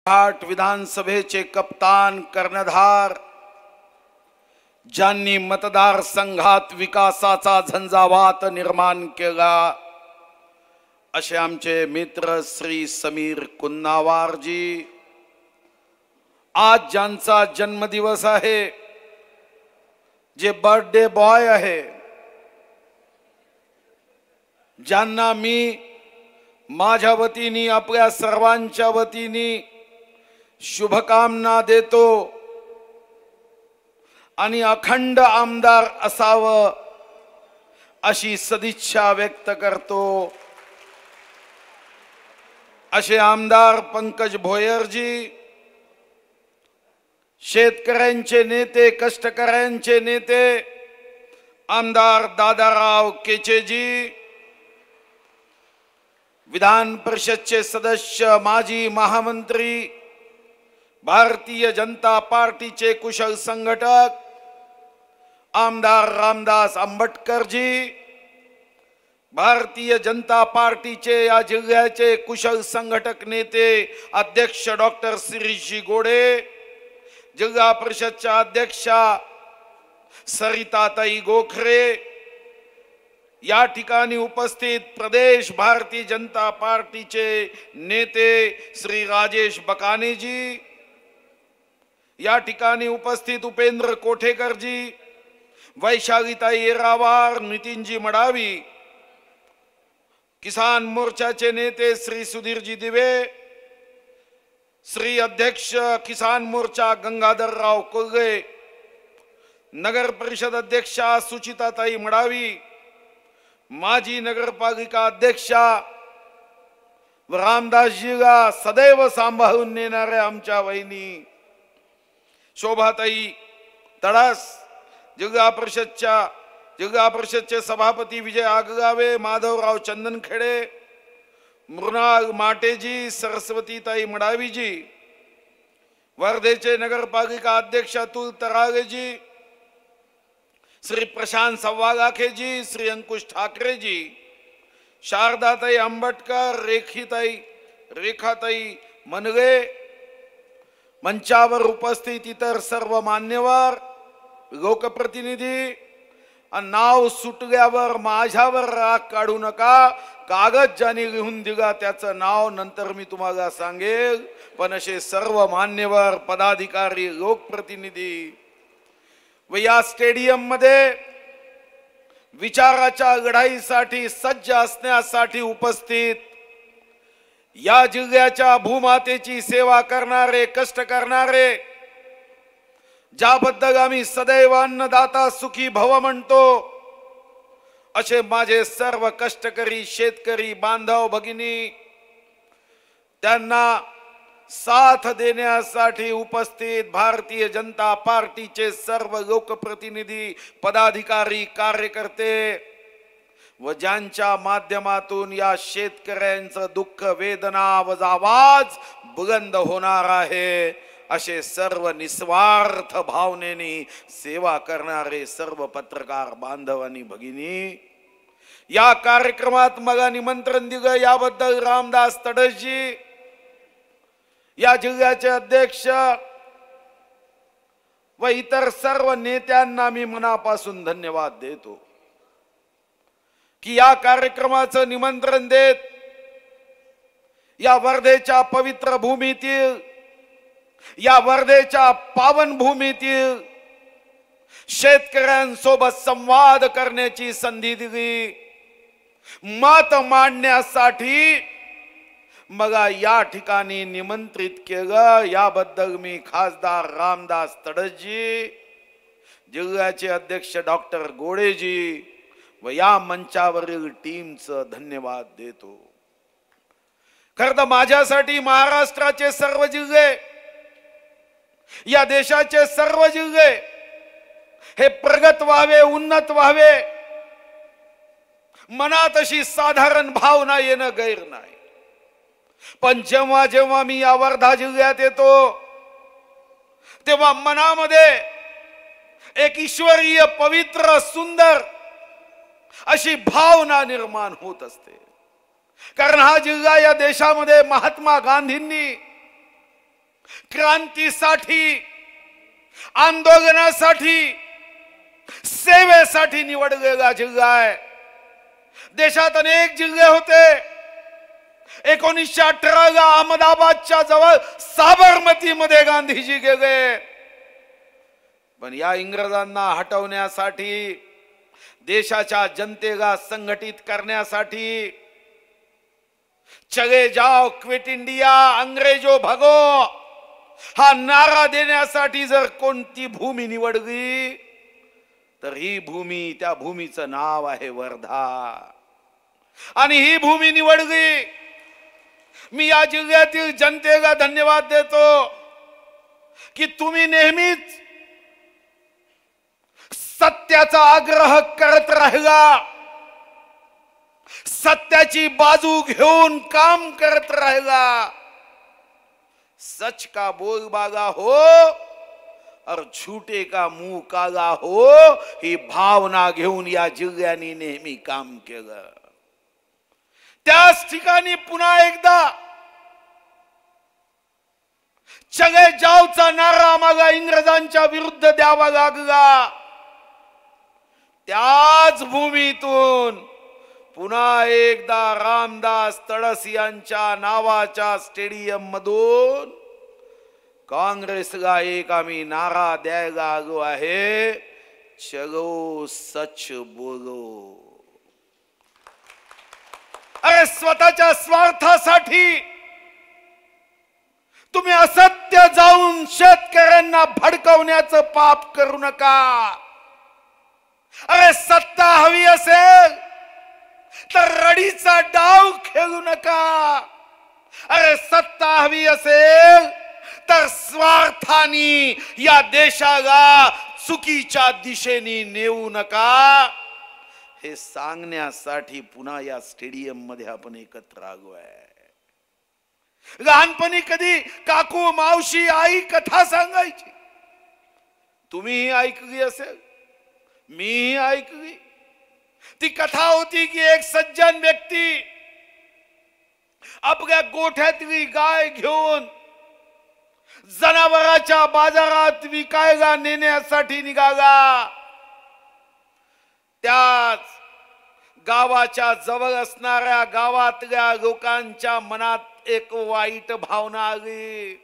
घाट विधानसभेचे कप्तान कर्णधार, ज्यांनी मतदार संघात विकासाचा झंझावात निर्माण केला, असे आमचे मित्र श्री समीर कुन्नावारजी, आज ज्यांचा जन्मदिवस आहे, जे बर्थडे बॉय आहे, ज्यांना मी माझ्या वतीने आपल्या सर्वांच्या वतीने शुभकामना देतो आणि अखंड आमदार असावं अशी सदिच्छा व्यक्त करतो। असे आमदार पंकज भोयरजी, शेतकऱ्यांचे नेते, कष्टकऱ्यांचे नेते आमदार दादाराव केचेजी, विधान परिषदचे सदस्य, माजी महामंत्री, भारतीय जनता पार्टीचे कुशल संघटक आमदार रामदास आंबटकरजी, भारतीय जनता पार्टीचे या जिल्ह्याचे कुशल संघटक नेते अध्यक्ष डॉक्टर शिरीषजी गोडे, जिल्हा परिषदच्या अध्यक्षा सरिताताई गोखरे, या ठिकाणी उपस्थित प्रदेश भारतीय जनता पार्टीचे नेते श्री राजेश बकानेजी, या ठिकाणी उपस्थित उपेंद्र कोठेकरजी, वैशालीताई येरावार, नितीनजी मडावी, किसान मोर्चाचे नेते श्री सुधीरजी दिवे, श्री अध्यक्ष किसान मोर्चा गंगाधरराव कोल्हे, नगर परिषद अध्यक्षा सुचिताताई मडावी, माजी नगरपालिका अध्यक्षा व रामदासजीला सदैव सांभाळून नेणाऱ्या आमच्या वहिनी शोभाताई तडास, जिल्हा परिषदचे सभापती विजय आगगावे, माधवराव चंदनखेडे, मृणाल माटेजी, सरस्वतीताई मडावीजी, वर्धेचे नगरपालिका अध्यक्ष अतुल तराळेजी, श्री प्रशांत सव्वागाखेजी, श्री अंकुश ठाकरेजी, शारदाताई आंबटकर, रेखाताई मनगे, मंचावर उपस्थित इतर सर्व मान्यवर, लोकप्रतिनिधी, नाव सुटल्यावर माझ्यावर राग काढू नका, कागद ज्याने लिहून दिला त्याचं नाव नंतर मी तुम्हाला सांगेल, पण असे सर्व मान्यवर, पदाधिकारी, लोकप्रतिनिधी व या स्टेडियम मध्ये विचाराच्या लढाईसाठी सज्ज असण्यासाठी उपस्थित या जिल्ह्याच्या भूमातेची सेवा करणारे, कष्ट करणारे, ज्याबद्दल आम्ही सदैव अन्नदाता सुखी भव म्हणतो, असे माझे सर्व कष्टकरी शेतकरी बांधव भगिनी, त्यांना साथ देण्यासाठी उपस्थित भारतीय जनता पार्टीचे सर्व लोकप्रतिनिधी, पदाधिकारी, कार्यकर्ते व ज्यांच्या माध्यमातून या शेतकऱ्यांचं दुःख, वेदना व आवाज बुलंद होणार आहे, असे सर्व निस्वार्थ भावनेने सेवा करणारे सर्व पत्रकार बांधव आणि भगिनी, या कार्यक्रमात मला निमंत्रण दिलं याबद्दल रामदास तडसजी, या जिल्ह्याचे अध्यक्ष व इतर सर्व नेत्यांना मी मनापासून धन्यवाद देतो की या कार्यक्रमाचं निमंत्रण देत या वर्धेच्या पवित्र भूमीतील, या वर्धेच्या पावन भूमीतील शेतकऱ्यांसोबत संवाद करण्याची संधी दिली, मत मांडण्यासाठी मला या ठिकाणी निमंत्रित केलं, याबद्दल मी खासदार रामदास तडसजी, जिल्ह्याचे अध्यक्ष डॉक्टर गोडेजी व या मंचावरील टीमचं धन्यवाद देतो। खरं तर माझ्यासाठी महाराष्ट्राचे सर्व जिल्हे, या देशाचे सर्व जिल्हे हे प्रगत व्हावे, उन्नत व्हावे, मनात अशी साधारण भावना येणं गैर नाही, पण जेव्हा जेव्हा मी या वर्धा जिल्ह्यात येतो तेव्हा मनामध्ये एक ईश्वरीय, पवित्र, सुंदर अशी भावना निर्माण होत असते। कारण हा जिल्हा या देशामध्ये महात्मा गांधींनी क्रांतीसाठी, आंदोलनासाठी, सेवेसाठी निवडलेला जिल्हा आहे. देशात अनेक जिल्हे होते. 1918 अहमदाबादच्या जवळ साबरमती मध्ये गांधीजी गेले. पण या इंग्रजांना हटवण्यासाठी, देशाच्या जनतेला संघटित करण्यासाठी, चले जाओ क्विट इंडिया अंग्रेजो भगो हा नारा देण्यासाठी जर कोणती भूमी निवडली तर ही भूमी, त्या भूमीचं नाव आहे वर्धा. आणि ही भूमी निवडली. मी या जिल्ह्यातील जनतेला धन्यवाद देतो की तुम्ही नेहमीच सत्याचा आग्रह करत राहिला, सत्याची बाजू घेऊन काम करत राहिला. सच का बोल बागा हो और झूठे का मुंह कागा हो ही भावना घेऊन या जिल्ह्याने नेहमी काम केलं. त्याच ठिकाणी पुन्हा एकदा चले जावचा नारा आम्हाला इंग्रजांच्या विरुद्ध द्यावा लागला. त्याच भूमीतून पुन्हा एकदा रामदास तडस यांच्या नावाच्या स्टेडियम मधून काँग्रेसला एक आम्ही नारा द्यायला आलो आहे, चलो सच बोलो. अरे स्वतःच्या स्वार्थासाठी तुम्ही असत्य जाऊन शेतकऱ्यांना भडकवण्याचं पाप करू नका. अरे सत्ता हवी असेल तर रडीचा डाव खेळू नका. अरे सत्ता हवी असेल तर स्वार्थाने या देशाला चुकीच्या दिशेने नेऊ नका. हे सांगण्यासाठी पुन्हा या स्टेडियम मध्ये आपण एकत्र आलो आहे. लहानपणी कधी काकू, मावशी, आई कथा सांगायची, तुम्ही ऐकली असेल, मी ऐकली. ती कथा होती की एक सज्जन व्यक्ती आपल्या गोठ्यातली गाय घेऊन जनावरांच्या बाजारात विकायला नेण्यासाठी निघाला. त्याच गावाच्या जवळ असणाऱ्या गावातल्या लोकांच्या मनात एक वाईट भावना आली.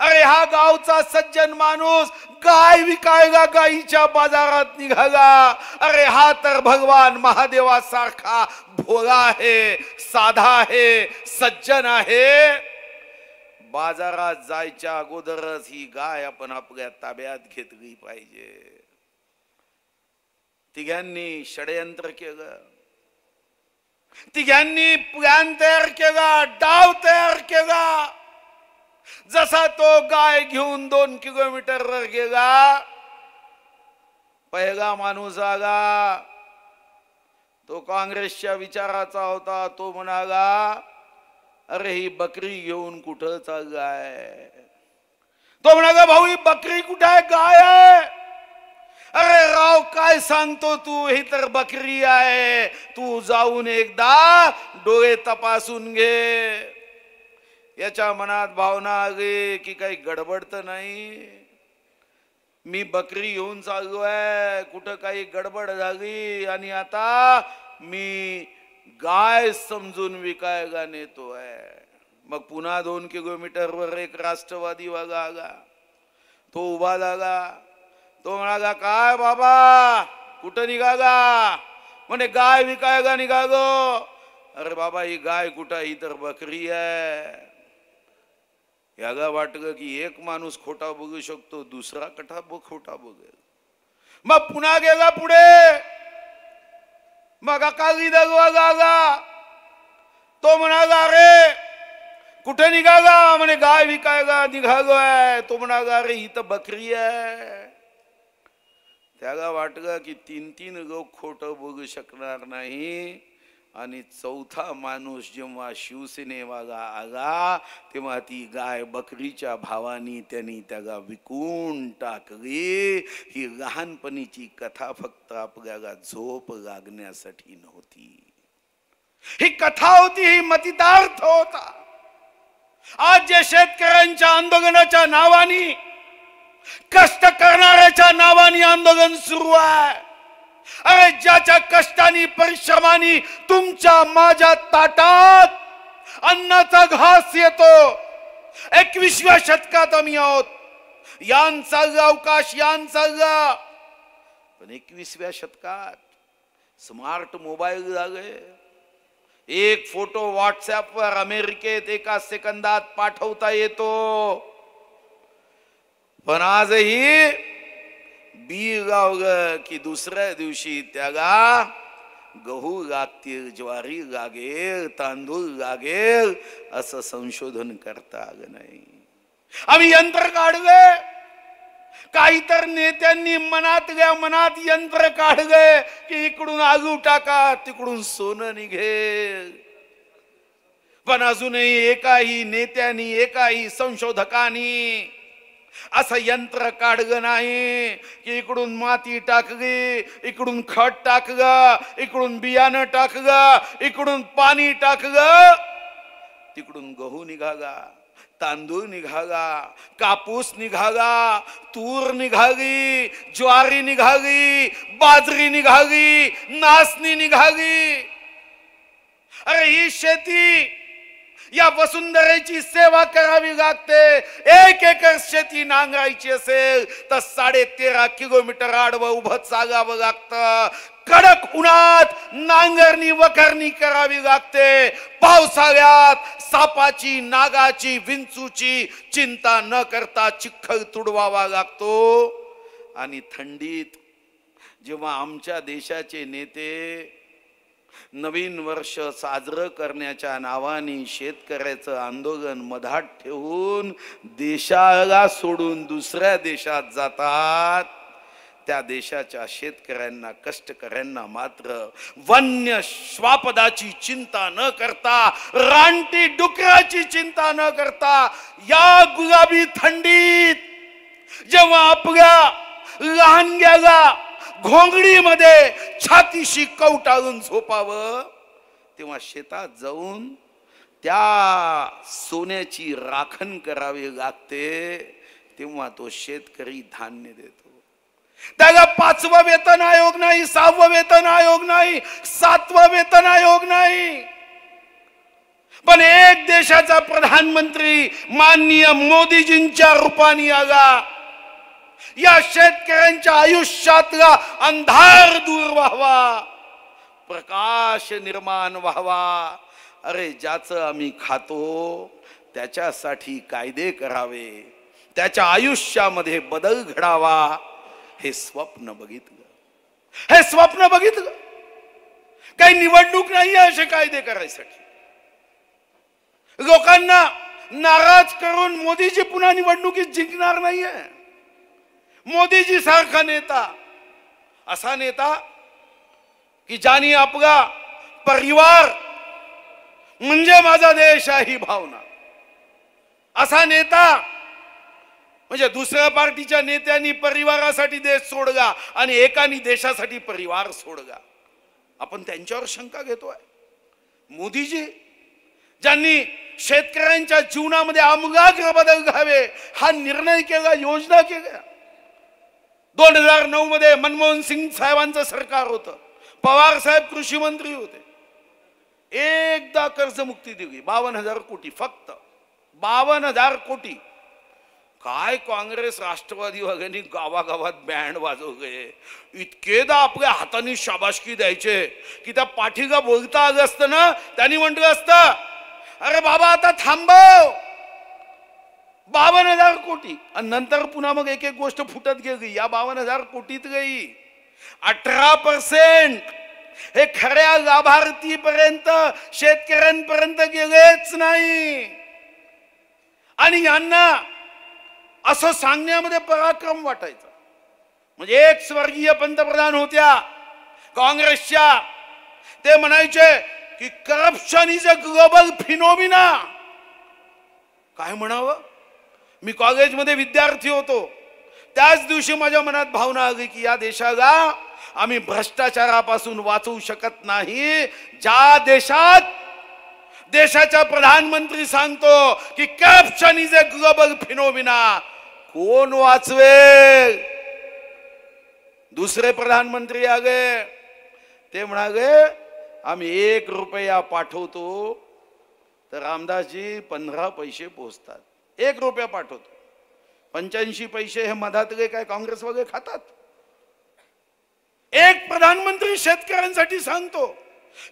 अरे हा गावचा सज्जन माणूस गाय विकायला गायीच्या बाजारात निघाला. अरे हा तर भगवान महादेवासारखा भोळा आहे, साधा आहे, सज्जन आहे. बाजारात जायच्या अगोदरच ही गाय आपण आपल्या ताब्यात घेतली पाहिजे. तिघांनी षडयंत्र केलं, तिघांनी प्लॅन तयार केला, डाव तयार केला. जसा तो गाय घेऊन 2 किलोमीटरवर गेला, पहिला माणूस आला. तो काँग्रेसच्या विचाराचा होता. तो म्हणाला, अरे ही बकरी घेऊन कुठं चाललाय? तो म्हणाला, भाऊ ही बकरी कुठे आहे? गाय आहे. अरे राव काय सांगतो तू, ही तर बकरी आहे. तू जाऊन एकदा डोळे तपासून घे. याच्या मनात भावना आली की काही गडबड तर नाही. मी बकरी घेऊन चाललो आहे, कुठं काही गडबड झाली आणि आता मी गाय समजून विकायला नेतोय. मग पुन्हा 2 किलोमीटरवर एक राष्ट्रवादी वाला आला. तो उभा झाला. तो म्हणाला, काय बाबा कुठं निघाला? म्हणे गाय विकायला निघालो. अरे बाबा ही गाय कुठं? ही तर बकरी आहे. याला वाटलं की एक माणूस खोटा बघू शकतो, दुसरा खोटा बघेल. मग पुन्हा गेला पुढे. मग अकाली दरवाजा आला. तो म्हणाला, अरे कुठे निघाला? म्हणे गाय विकायला निघालो आहे. तो म्हणाला, अरे ही तर बकरी आहे. त्याला वाटलं की 3 लोक खोटं बघू शकणार नाही. आणि चौथा माणूस जेव्हा शिवसेनेवाला आला तेव्हा ती गाय बकरीच्या भावानी त्यांनी त्याला विकून टाकली. ही लहानपणीची कथा फक्त आपल्याला झोप लागण्यासाठी नव्हती. ही कथा होती, ही मतितार्थ होता. आज जे शेतकऱ्यांच्या आंदोलनाच्या नावाने, कष्ट करणाऱ्याच्या नावाने आंदोलन सुरू आहे, अरे ज्याच्या कष्टाने परिश्रमाने तुमच्या माझ्या ताटात अन्नाचा घास येतो, 21व्या शतकात आम्ही आहोत. यांचा अवकाश यांचा, पण 21व्या शतकात स्मार्ट मोबाईल झाले. एक फोटो व्हॉट्सअपवर अमेरिकेत एका सेकंदात पाठवता येतो. पण आजही बी लावलं की दुसऱ्या दिवशी त्याला गहू लागतील, ज्वारी लागेल, तांदूळ लागेल असं संशोधन करता आलं नाही. आम्ही यंत्र काढले, काही तर नेत्यांनी मनात यंत्र काढले की इकडून आगू टाका, तिकडून सोनं निघेल. पण अजूनही एकाही नेत्यांनी, एकाही संशोधकांनी असं यंत्र काढलं नाही की इकडून माती टाकली, इकडून खत टाकलं, इकडून बियाणं टाकलं, इकडून पाणी टाकलं, तिकडून गहू निघाला, तांदूळ निघाला, कापूस निघाला, तूर निघाली, ज्वारी निघाली, बाजरी निघाली, नाचणी निघाली. अरे ही शेती, या वसुंधरेची सेवा करावी लागते. 1 एकर शेती नांगरायची असेल तर 13.5 किलोमीटर आडवं उभं चालावं लागतं. कडक उन्हात नांगरणी वखरणी करावी लागते. पावसाळ्यात सापाची, नागाची, विंचूची चिंता न करता चिखल तुडवावा लागतो. आणि थंडीत जेव्हा आमच्या देशाचे नेते नवीन वर्ष साजरं करण्याच्या नावाने शेतकऱ्याचं आंदोलन मधात ठेवून देशाला सोडून दुसऱ्या देशात जातात, त्या देशाच्या शेतकऱ्यांना, कष्टकऱ्यांना मात्र वन्य श्वापदाची चिंता न करता, रानटी डुकराची चिंता न करता, या गुलाबी थंडीत जेव्हा आपल्या लहानग्याला घोंगडीमध्ये छातीशी कवटाळून झोपावं, तेव्हा शेतात जाऊन त्या सोन्याची राखण करावी लागते. तेव्हा तो शेतकरी धान्य देतो. त्याला 5वा वेतन आयोग नाही, 6वा वेतन आयोग नाही, 7वा वेतन आयोग नाही, पण एक देशाचा प्रधानमंत्री माननीय मोदीजींच्या रूपाने आला. या शेतकऱ्यांच्या आयुष्यातला अंधार दूर व्हावा, प्रकाश निर्माण व्हावा. अरे ज्याचं आम्ही खातो त्याच्यासाठी कायदे करावे, त्याच्या आयुष्यामध्ये बदल घडावा, हे स्वप्न बघितलं. हे स्वप्न बघितलं. काही निवडणूक नाही असे कायदे करायसाठी. लोकांना नाराज करून मोदीजी पुन्हा निवडणुकीत जिंकणार नाहीये. मोदीजी सारखा नेता, असा नेता की ज्याने आपला परिवार म्हणजे माझा देश ही भावना, असा नेता म्हणजे दुसऱ्या पार्टीच्या नेत्यांनी परिवारासाठी देश सोडला आणि एकानी देशासाठी परिवार सोडला. आपण त्यांच्यावर शंका घेतोय. मोदीजी ज्यांनी शेतकऱ्यांच्या जीवनामध्ये आमूलाग्र बदल घ्यावे हा निर्णय केला, योजना केल्या. 2009 मध्ये मनमोहन सिंग साहेबांचं सरकार होतं, पवार साहेब कृषी मंत्री होते. एकदा कर्जमुक्ती दिली 52,000 कोटी, फक्त 52,000 कोटी. काय काँग्रेस राष्ट्रवादी वगैरे गावागावात बँड वाजवले, इतकेदा आपल्या हाताने शाबासकी द्यायचे की त्या पाठीला बोलता आलं असतं ना, त्यांनी म्हटलं असतं अरे बाबा आता थांबव. 52,000 कोटी. आणि नंतर पुन्हा मग एक एक गोष्ट फुटत गेली. या 52,000 कोटीत गई 18% हे खऱ्या लाभार्थीपर्यंत, शेतकऱ्यांपर्यंत गेलेच नाही. आणि यांना असं सांगण्यामध्ये पराक्रम वाटायचा. म्हणजे एक स्वर्गीय पंतप्रधान होत्या काँग्रेसच्या, ते म्हणायचे की corruption is a global phenomena. काय म्हणावं. मी कॉलेजमध्ये विद्यार्थी होतो, त्याच दिवशी माझ्या मनात भावना आली की या देशाला आम्ही भ्रष्टाचारापासून वाचवू शकत नाही ज्या देशात देशाचा प्रधानमंत्री सांगतो की corruption is a global phenomena, कोण वाचवे? दुसरे प्रधानमंत्री आगे, ते म्हणाले आम्ही 1 रुपया पाठवतो तर रामदासजी 15 पैसे पोहोचतात. 1 रुपया पाठवतो, 85 पैसे हे मधात काय काँग्रेस वगैरे खातात. एक प्रधानमंत्री शेतकऱ्यांसाठी सांगतो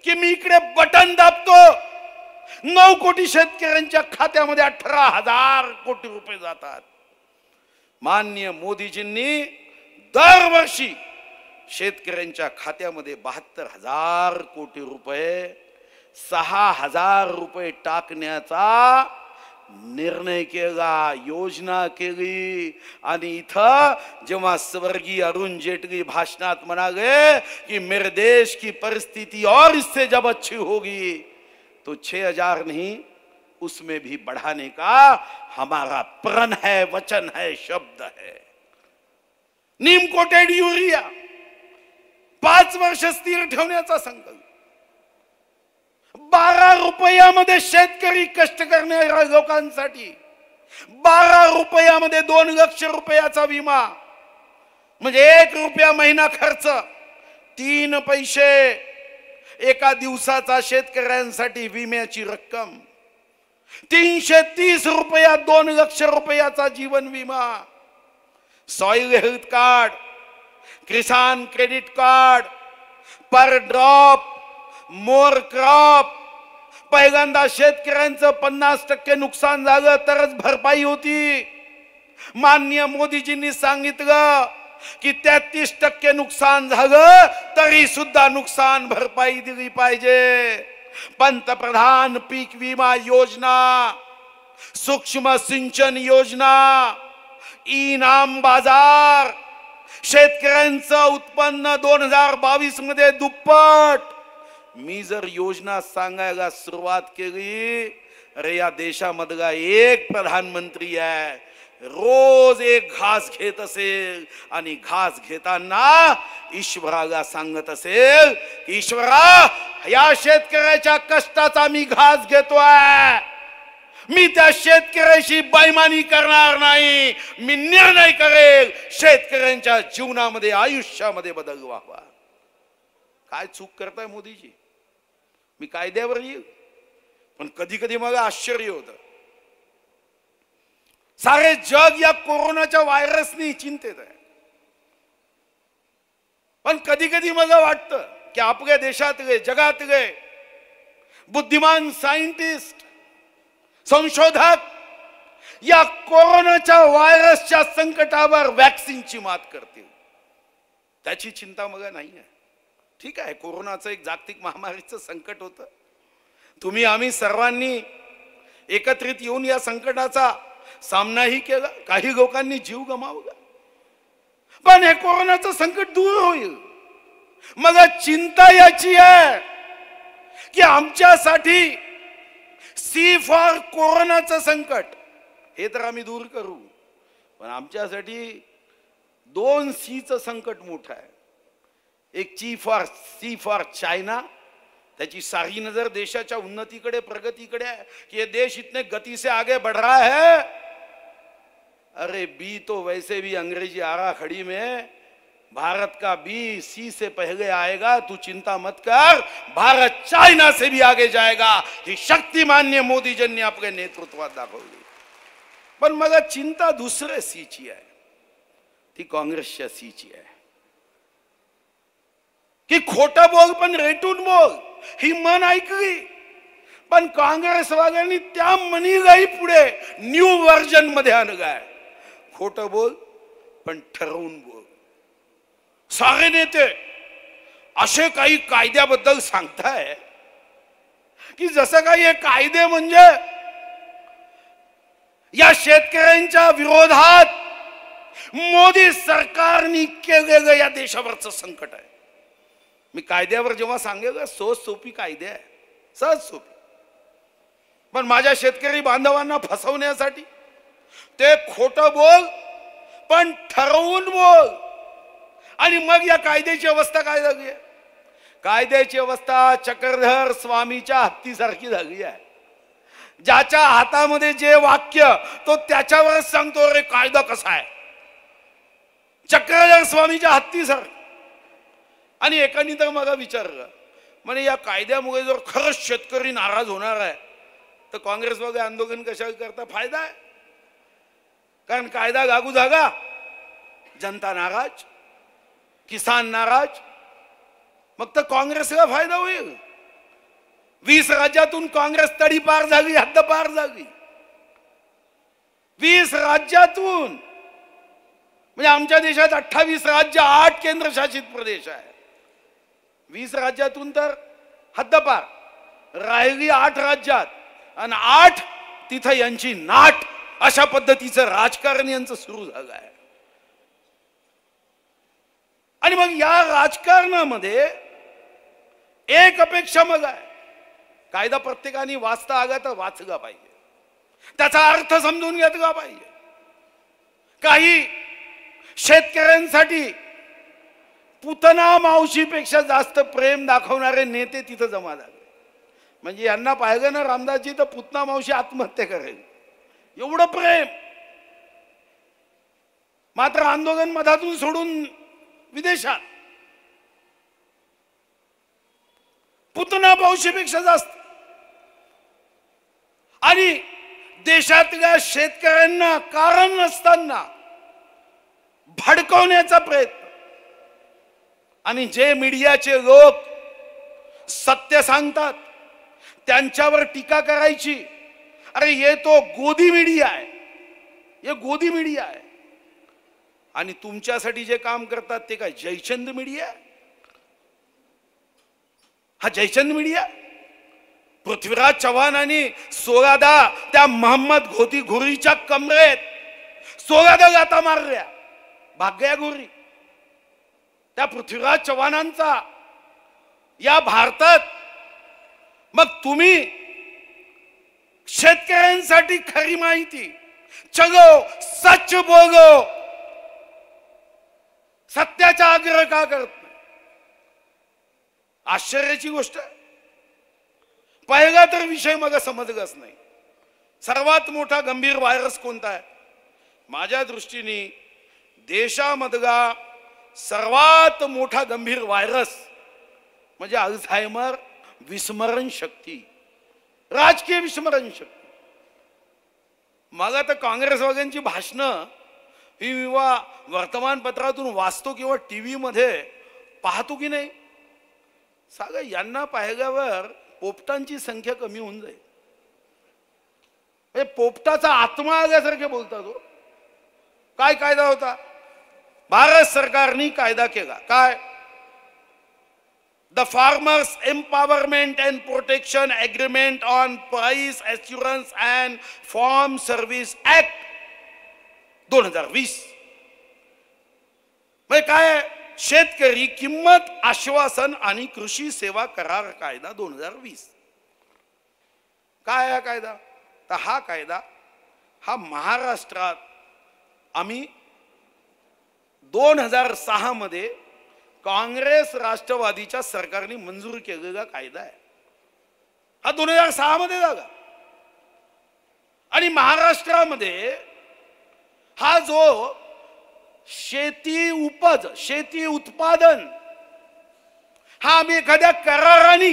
की मी इकडे बटन दाबतो, 9 कोटी शेतकऱ्यांच्या खात्यामध्ये 18,000 कोटी रुपये जातात. माननीय मोदीजींनी दरवर्षी शेतकऱ्यांच्या खात्यामध्ये 72,000 कोटी रुपये, 6,000 रुपये टाकण्याचा निर्णय केला, योजना केली. आणि इथं जेव्हा स्वर्गीय अरुण जेटली भाषणात म्हणाले की मेरे देश की परिस्थिति और इससे जब अच्छी होगी तो 6,000 नहीं, उसमें भी बढ़ाने का हमारा प्रण है, वचन है, शब्द है. नीम कोटेड युरिया 5 वर्ष स्थिर ठेवण्याचा संकल्प. 12 रुपयामध्ये शेतकरी कष्ट करणाऱ्या लोकांसाठी 12 रुपयामध्ये 2 लाख रुपयाचा विमा, म्हणजे 1 रुपया महिना खर्च, 3 पैसे एका दिवसाचा शेतकऱ्यांसाठी विम्याची रक्कम, 330 रुपयात 2 लाख रुपयाचा जीवन विमा, सॉइल हेल्थ कार्ड, किसान क्रेडिट कार्ड, पर ड्रॉप मोर क्रॉप. पहिल्यांदा शेतकऱ्यांचं 50% नुकसान झालं तरच भरपाई होती. माननीय मोदीजींनी सांगितलं की 33% नुकसान झालं तरी सुद्धा नुकसान भरपाई दिली पाहिजे. पंतप्रधान पीक विमा योजना, सूक्ष्म सिंचन योजना, इनाम बाजार, शेतकऱ्यांचं उत्पन्न 2022 मध्ये दुप्पट. मी जर योजना सांगायला सुरुवात केली, अरे या देशामधला एक प्रधानमंत्री आहे, रोज एक घास घेत असेल आणि घास घेताना ईश्वराला सांगत असेल, ईश्वरा या शेतकऱ्याच्या कष्टाचा मी घास घेतोय, मी त्या शेतकऱ्याशी बेईमानी करणार नाही, मी निर्णय करेल शेतकऱ्यांच्या जीवनामध्ये, आयुष्यामध्ये बदल व्हावा. काय चूक करताय मोदीजी? मी कायद्यावर येईल, पण कधी कधी मला आश्चर्य होतं. सारे जग या कोरोनाच्या व्हायरसनी चिंतेत आहे, पण कधी कधी मला वाटतं की आपल्या देशातले, जगातले बुद्धिमान सायंटिस्ट, संशोधक या कोरोनाच्या व्हायरसच्या संकटावर वॅक्सिनची मात करतील, त्याची चिंता मला नाही आहे. ठीक आहे, कोरोनाचं एक जागतिक महामारीचं संकट होतं, तुम्ही आम्ही सर्वांनी एकत्रित येऊन या संकटाचा सामनाही केला, काही लोकांनी जीव गमावला, पण हे कोरोनाचं संकट दूर होईल. मला चिंता याची आहे की आमच्यासाठी सी फॉर कोरोनाचं संकट हे तर आम्ही दूर करू, पण आमच्यासाठी 2 सीचं संकट मोठं आहे. एक सी फॉर चायना, त्याची सारी नजर देशाच्या उन्नतीकडे, प्रगतीकडे है कि ये देश इतने गति से आगे बढ़ रहा है. अरे बी तो वैसे भी अंग्रेजी आराखड़ी में भारत का बी सी से पहले आएगा, तू चिंता मत कर, भारत चाइना से भी आगे जाएगा. ही शक्ती माननीय मोदीजींनी आपल्या नेतृत्वात दाखवली. पण मला चिंता दुसऱ्या सीची आहे, ती काँग्रेसच्या सीची आहे की खोटा बोल पण रेटून बोल, ही मन ऐकली, पण काँग्रेसवाल्यांनी त्या म्हणीलाही पुढे न्यू व्हर्जन मध्ये आणलाय. खोट बोल पण ठरवून बोल. सारे नेते असे काही कायद्याबद्दल सांगताय की जसं काही हे कायदे म्हणजे या शेतकऱ्यांच्या विरोधात मोदी सरकारने केलेलं या देशावरचं संकट आहे. मी कायद्यावर जेव्हा सांगेल सहज सोपी कायदे आहे, सहज सोपी, पण माझ्या शेतकरी बांधवांना फसवण्यासाठी ते खोटं बोल पण ठरवून बोल. आणि मग या कायद्याची अवस्था काय झाली आहे? कायद्याची अवस्था चक्रधर स्वामीच्या हत्तीसारखी झाली आहे. ज्याच्या हातामध्ये जे वाक्य तो त्याच्यावरच सांगतो, रे कायदा कसा आहे, चक्रधर स्वामीच्या हत्तीसारखं. आणि एकाने तर मला विचारलं, म्हणे या कायद्यामुळे जर खरंच शेतकरी नाराज होणार आहे तर काँग्रेस वगैरे आंदोलन कशा करता फायदा आहे, कारण कायदा लागू झाला, जनता नाराज, किसान नाराज, मग तर काँग्रेसला फायदा होईल. 20 राज्यातून काँग्रेस तडीपार झाली, हद्दपार झाली. 20 राज्यातून, म्हणजे आमच्या देशात 28 राज्य, 8 केंद्रशासित प्रदेश आहे. 20 राज्यातून तर हद्दपार, राहिली 8 राज्यात, आणि 8 तिथं यांची नाट. अशा पद्धतीचं राजकारण यांचं सुरू झालं आहे. आणि मग या राजकारणामध्ये एक अपेक्षा मग आहे, कायदा प्रत्येकाने वाचता आला तर वाचला पाहिजे, त्याचा अर्थ समजून घेतला पाहिजे. काही शेतकऱ्यांसाठी पुतना मावशीपेक्षा जास्त प्रेम दाखवणारे नेते तिथं जमा झाले. म्हणजे यांना पाहिलं ना रामदासजी तर पुतना मावशी आत्महत्या करेल, एवढं प्रेम. मात्र आंदोलन मधातून सोडून विदेशात, पुतना मावशीपेक्षा जास्त. आणि देशातल्या शेतकऱ्यांना कारण नसताना भडकवण्याचा प्रयत्न. आणि जे मीडियाचे लोक सत्य सांगतात त्यांच्यावर टीका करायची. अरे ये तो गोदी मीडिया आहे, ये गोदी मीडिया आहे. आणि तुमच्यासाठी जे काम करतात ते काय जयचंद मीडिया? हा जयचंद मीडिया? पृथ्वीराज चव्हाणांनी 16दा त्या मोहम्मद घोरीच्या कमरेत 16दा गाता मारल्या, भाग्या घोरी. त्या पृथ्वीराज चव्हाणांचा या भारतात. मग तुम्ही शेतकऱ्यांसाठी खरी माहिती, चलो सच बोलो, सत्याचा आग्रह का करत नाही? आश्चर्याची गोष्ट आहे. पहिला तर विषय मला समजलाच नाही, सर्वात मोठा गंभीर व्हायरस कोणता आहे? माझ्या दृष्टीने देशामधला सर्वात मोठा गंभीर व्हायरस म्हणजे अल्झायमर, विस्मरण शक्ती, राजकीय विस्मरण शक्ती. मला तर काँग्रेसवाल्यांची भाषणं ही वर्तमानपत्रातून वाचतो किंवा टीव्ही मध्ये पाहतो की नाही, सागा यांना पाहिल्यावर पोपटांची संख्या कमी होऊन जाईल. पोपटाचा आत्मा आल्यासारखे बोलतात. हो, काय कायदा होता? भारत सरकारने कायदा केला काय? The farmers empowerment and protection agreement on price assurance and farm service act 2020. म्हणजे काय? शेतकरी किंमत आश्वासन आणि कृषी सेवा करार कायदा 2020. काय हा कायदा? तर हा कायदा हा महाराष्ट्रात आम्ही 2006 मध्ये काँग्रेस राष्ट्रवादीच्या सरकारने मंजूर केलेला कायदा आहे. हा 2006 मध्ये झाला. आणि महाराष्ट्रामध्ये हा जो शेती उपज, शेती उत्पादन, हा आम्ही एखाद्या कराराने,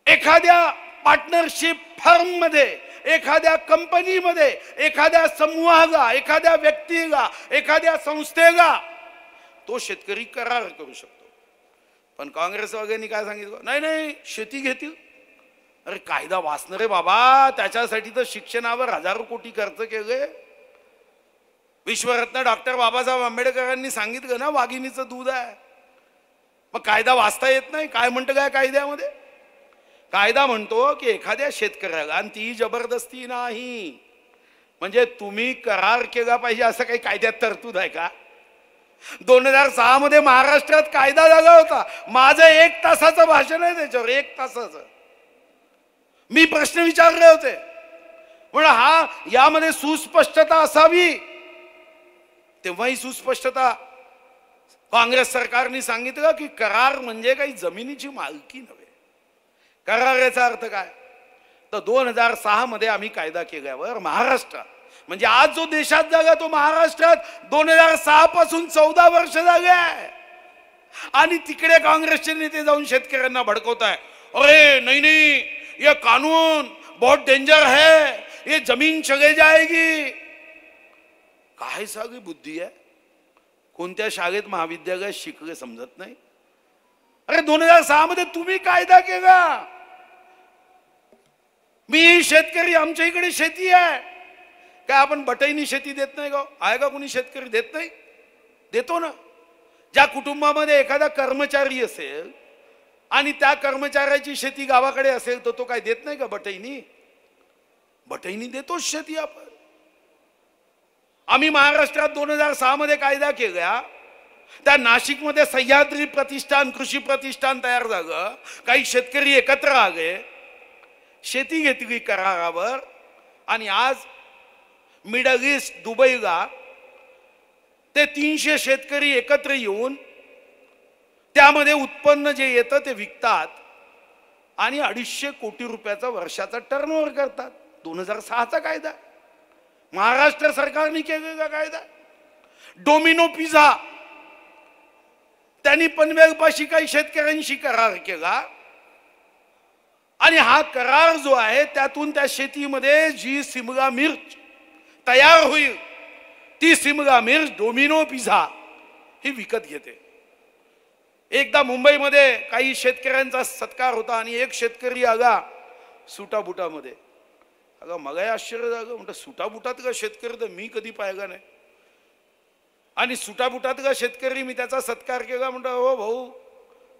एखाद्या पार्टनरशिप फर्म मध्ये, एखाद्या कंपनीमध्ये, एखाद्या समूहाला, एखाद्या व्यक्तीला, एखाद्या संस्थेला तो शेतकरी करार करू शकतो. पण काँग्रेस वगैरे काय सांगितलं? नाही नाही, शेती घेतील. अरे कायदा वाचणार रे बाबा, त्याच्यासाठी तर शिक्षणावर हजारो कोटी खर्च केले. विश्वरत्न डॉक्टर बाबासाहेब आंबेडकरांनी सांगितलं ना, वाघिणीचं दूध आहे. मग कायदा वाचता येत नाही? काय म्हणतं काय कायद्यामध्ये? कायदा म्हणतो की एखाद्या शेतकऱ्याला, आणि ती जबरदस्ती नाही, म्हणजे तुम्ही करार केला पाहिजे असं काही कायद्यात तरतूद आहे का? 2006 मध्ये महाराष्ट्रात कायदा झाला होता. माझं 1 तासाचं भाषण आहे त्याच्यावर, 1 तासाचं. मी प्रश्न विचारले होते, म्हणून हा यामध्ये सुस्पष्टता असावी. तेव्हाही सुस्पष्टता. काँग्रेस सरकारने सांगितलं की करार म्हणजे काही जमिनीची मालकी नव्हे. करार याचा अर्थ काय? तर 2006 मध्ये आम्ही कायदा केल्यावर महाराष्ट्रात, म्हणजे आज जो देशात जागा तो महाराष्ट्रात 2006 पासून 14 वर्ष झाले आहे. आणि तिकडे काँग्रेसचे नेते जाऊन शेतकऱ्यांना भडकवताय, अरे नहीं नहीं ये कानून बहुत डेंजर है, ये जमीन चले जाएगी. काय सगळी बुद्धी आहे? कोणत्या शाळेत महाविद्यालयात शिकले समजत नाही. अरे 2006 मध्ये तुम्ही कायदा केला. मी शेतकरी, आमच्या इकडे शेती आहे. काय आपण बटाईनी शेती देत नाही का? आहे का कोणी शेतकरी देत नाही? देतो ना. ज्या कुटुंबामध्ये एखादा कर्मचारी असेल आणि त्या कर्मचाऱ्याची शेती गावाकडे असेल तर तो काय देत नाही का बटाईनी? बटाईनी देतोच शेती आपण. आम्ही महाराष्ट्रात 2006 मध्ये कायदा केला. त्या नाशिकमध्ये सह्याद्री प्रतिष्ठान, कृषी प्रतिष्ठान तयार झालं. काही शेतकरी एकत्र आले, शेती घेतली करारावर. आणि आज मिडल ईस्ट दुबईला ते 300 शेतकरी एकत्र येऊन त्यामध्ये उत्पन्न जे येतं ते विकतात आणि 250 कोटी रुपयाचा वर्षाचा टर्नओव्हर करतात. 2006चा कायदा, महाराष्ट्र सरकारने केलेला कायदा. डोमिनो पिझ्झा त्यांनी पनवेलपाशी काही शेतकऱ्यांशी करार केला आणि हा करार जो आहे त्यातून त्या शेतीमध्ये जी सिमला मिर्च तयार होईल ती सिमला मिर्च डोमिनो पिझ्झा ही विकत घेते. एकदा मुंबईमध्ये काही शेतकऱ्यांचा सत्कार होता आणि एक शेतकरी आला सुटाबुटामध्ये. अगं मलाही आश्चर्य झालं, म्हणतं सुटाबुटात का शेतकरी तर मी कधी पाहिला नाही. आणि सुटाबुटात का शेतकरी, मी त्याचा सत्कार केला. म्हणतो हो भाऊ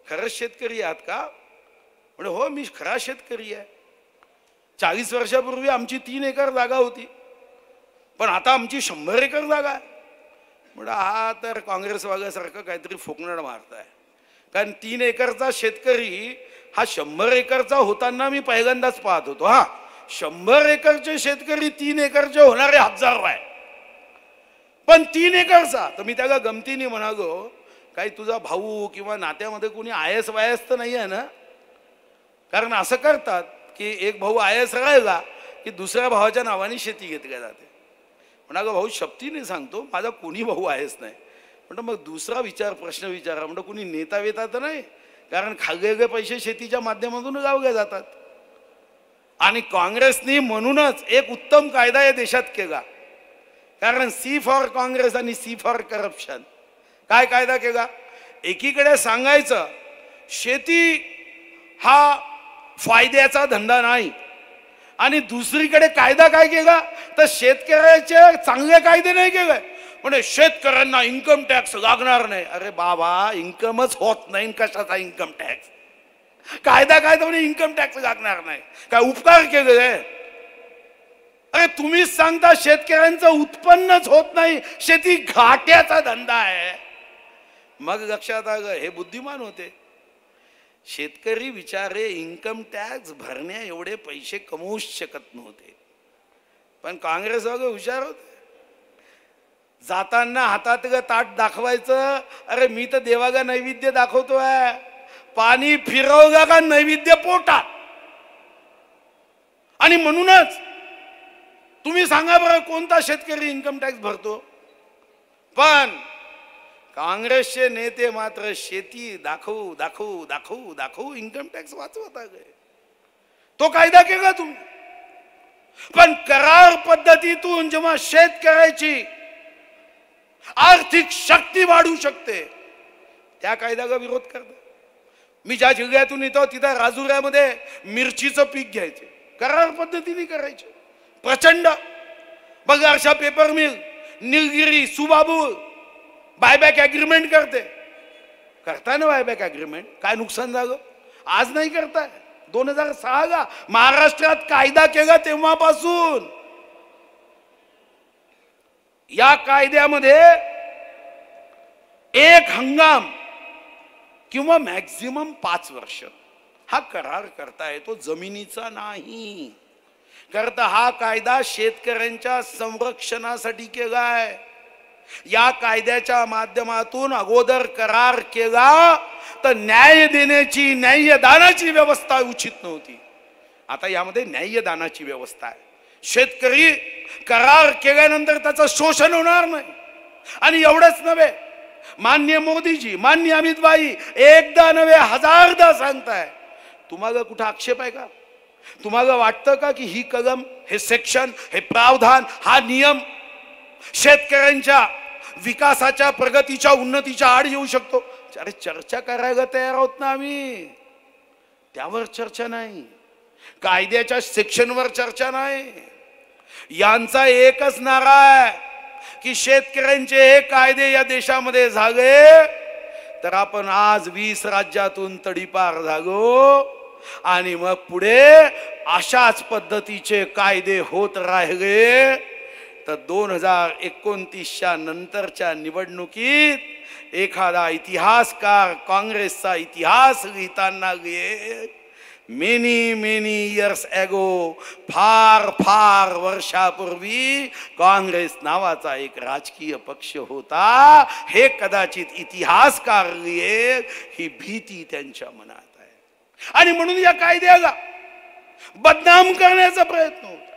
खरंच शेतकरी आहात का? म्हणजे हो मी खरा शेतकरी आहे. 40 वर्षापूर्वी आमची 3 एकर जागा होती, पण आता आमची 100 एकर जागा आहे. म्हणजे हा तर काँग्रेसवाल्यासारखं काहीतरी फोकनड मारताय. कारण 3 एकरचा शेतकरी हा 100 एकरचा होताना मी पहिल्यांदाच पाहत होतो. हा 100 एकरचे शेतकरी 3 एकरचे होणारे हजारो आहे, पण 3 एकरचा. तर मी त्याला गमतीने म्हणालो, काही तुझा भाऊ किंवा नात्यामध्ये कोणी आयएस वायस तर नाही आहे ना? कारण असं करतात की एक भाऊ आयएस राहिला की दुसऱ्या भावाच्या नावाने शेती घेतली जाते. म्हणालो भाऊ शपथीने सांगतो माझा कोणी भाऊ आयएस नाही. म्हणतो मग दुसरा प्रश्न विचारा. म्हणतो कोणी नेता वेता तर नाही? कारण खाल्लेले पैसे शेतीच्या माध्यमातून लावले जातात. आणि काँग्रेसने म्हणूनच एक उत्तम कायदा या देशात केला. कारण सी फॉर काँग्रेस आणि सी फॉर करप्शन. काय कायदा केला? एकीकडे सांगायचं शेती हा फायद्याचा धंदा नाही, आणि दुसरीकडे कायदा काय केला तर शेतकऱ्याचे चांगले कायदे नाही केले. म्हणजे शेतकऱ्यांना इन्कम टॅक्स लागणार नाही. अरे बाबा इन्कमच होत नाही, कशाचा इन्कम टॅक्स? कायदा काय तर म्हणजे इन्कम टॅक्स लागणार नाही. काय उपकार केले? अरे तुम्हीच सांगता शेतकऱ्यांचं उत्पन्नच होत नाही, शेती घाट्याचा धंदा आहे. मग लक्षात आलं हे बुद्धिमान होते. शेतकरी विचारे इन्कम टॅक्स भरण्या एवढे पैसे कमवूच शकत नव्हते, पण काँग्रेस वगैरे हुशार होते. जाताना हातातलं ताट दाखवायचं, अरे मी तर देवाला नैवेद्य दाखवतोय, पाणी फिरवलं का नैवेद्य पोटात. आणि म्हणूनच तुम्ही सांगा बरं कोणता शेतकरी इन्कम टॅक्स भरतो? पण काँग्रेसचे नेते मात्र शेती दाखवू दाखवू दाखवू दाखवू इन्कम टॅक्स वाचवत आले. तो कायदा केला तुम्ही. पण करार पद्धतीतून जेव्हा शेतकऱ्याची आर्थिक शक्ती वाढू शकते त्या कायद्याला विरोध करतात. मी ज्या जिल्ह्यातून येतो तिथं राजुऱ्यामध्ये मिरचीचं पीक घ्यायचे, करार पद्धतीने करायचे. प्रचंड बघा अशा पेपर मिल, निलगिरी, सुबाबूल बायबॅक ॲग्रीमेंट करताय ना बायबॅक ॲग्रीमेंट. काय नुकसान झालं? आज नाही करताय. 2006 महाराष्ट्रात कायदा केला तेव्हापासून या कायद्यामध्ये एक हंगाम किंवा मॅक्झिमम 5 वर्ष हा करार करता येतो, जमिनीचा नाही. करता हा कायदा शेतकऱ्यांच्या संरक्षणासाठी केलाय. या कायद्याच्या माध्यमातून अगोदर करार केला तर न्याय देण्याची, न्यायदानाची व्यवस्था उचित नव्हती. आता यामध्ये न्यायदानाची व्यवस्था आहे. शेतकरी करार केल्यानंतर त्याचं शोषण होणार नाही. आणि एवढंच नव्हे, मान्य मोदीजी, मान्य अमित भाई एकदा नव्हे हजारदा सांगताय. तुम्हाला कुठं आक्षेप आहे का? तुम्हाला वाटतं का की ही कलम, हे सेक्शन, हे प्रावधान, हा नियम शेतकऱ्यांच्या विकासाच्या, प्रगतीच्या, उन्नतीच्या आड येऊ शकतो? अरे चर्चा करायला तयार आहोत ना आम्ही. त्यावर चर्चा नाही, कायद्याच्या सेक्शनवर चर्चा नाही. यांचा एकच नारा आहे की शेतकऱ्यांचे हे कायदे या देशामध्ये झाले तर आपण आज 20 राज्यातून तडीपार झालो आणि मग पुढे अशाच पद्धतीचे कायदे होत राहिले तर 2029च्या नंतरच्या निवडणुकीत एखादा इतिहासकार काँग्रेसचा इतिहास लिहिताना मेनी इयर्स एगो, फार फार वर्षापूर्वी काँग्रेस नावाचा एक राजकीय पक्ष होता हे कदाचित इतिहासकार लिहिल, ही भीती त्यांच्या मनात आहे. आणि म्हणून या कायद्याला बदनाम करण्याचा प्रयत्न होता.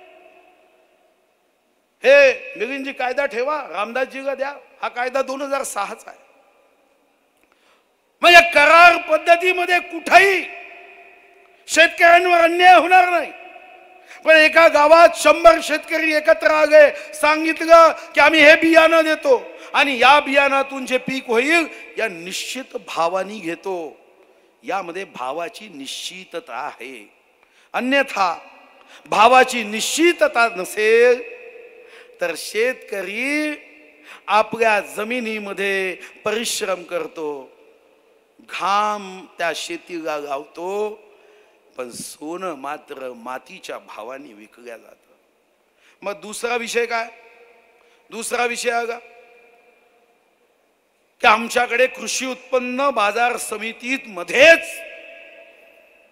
हे मिलिंदजी कायदा ठेवा, रामदासजीला द्या, हा कायदा 2006चा आहे. म्हणजे करार पद्धतीमध्ये कुठेही शेतकऱ्यांवर अन्याय होणार नाही. पण एका गावात 100 शेतकरी एकत्र आले, सांगितलं की आम्ही हे बियाणं देतो आणि या बियाणातून जे पीक होईल या निश्चित भावानी घेतो. यामध्ये भावाची निश्चितता आहे. अन्यथा भावाची निश्चितता नसेल तर शेतकरी आपल्या जमिनीमध्ये परिश्रम करतो, घाम त्या शेतीला लावतो, पण सोनं मात्र मातीच्या भावाने विकल्या जातं. मग दुसरा विषय काय? दुसरा विषय आला की आमच्याकडे कृषी उत्पन्न बाजार समितीत मध्येच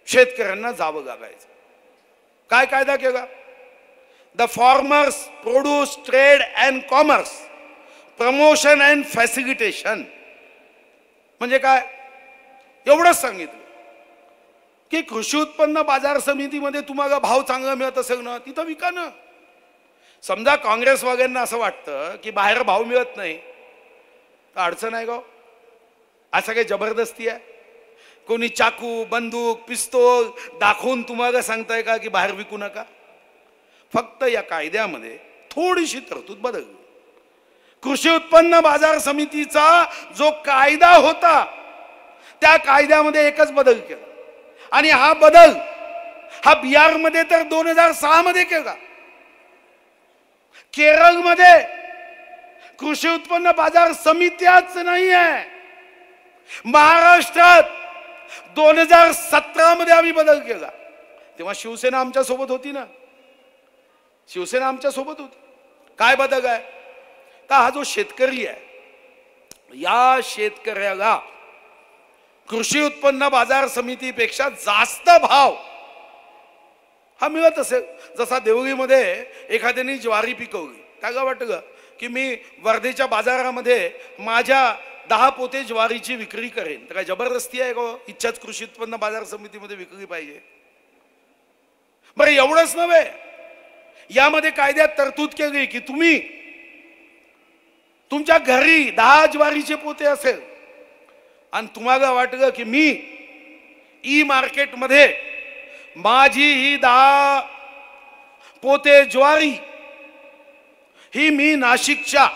शेतकऱ्यांना जावं लागायचं. काय कायदा केला? The farmers produce trade and commerce promotion and facilitation. म्हणजे काय? एवढंच सांगितलं की कृषी उत्पन्न बाजार समितीमध्ये तुम्हाला भाव चांगला मिळत असेल ना, तिथं विका ना. समजा काँग्रेसवाल्यांना असं वाटतं की बाहेर भाव मिळत नाही तर अडचण आहे का? असं काही जबरदस्ती आहे? कोणी चाकू, बंदूक, पिस्तूल दाखवून तुम्हाला सांगताय का की बाहेर विकू नका? फक्त या कायद्यामध्ये थोडीशी तरतूद बदलली. कृषी उत्पन्न बाजार समितीचा जो कायदा होता त्या कायद्यामध्ये एकच बदल केला आणि हा बदल हा बिहारमध्ये तर 2006 मध्ये केला. केरळमध्ये कृषी उत्पन्न बाजार समित्याच नाही आहे. महाराष्ट्रात 2017 मध्ये आम्ही बदल केला. तेव्हा शिवसेना आमच्या सोबत होती ना, शिवसेना आमच्या सोबत होती. काय बदल आहे? तर हा जो शेतकरी आहे या शेतकऱ्याला कृषी उत्पन्न बाजार समितीपेक्षा जास्त भाव हा मिळत असेल. जसा देवळीमध्ये एखाद्याने ज्वारी पिकवली, त्याला वाटलं की मी वर्धेच्या बाजारामध्ये माझ्या 10 पोते ज्वारीची विक्री करेन, तर काय जबरदस्ती आहे का? इच्छाच कृषी उत्पन्न बाजार समितीमध्ये विक्री पाहिजे. बरं एवढंच नव्हे, यामध्ये कायद्यात तरतूद केली की तुम्ही तुमच्या घरी 10 ज्वारीचे पोते असेल आणि तुम्हाला वाटलं की मी ई मार्केटमध्ये माझी ही 10 पोते ज्वारी ही मी नाशिकच्या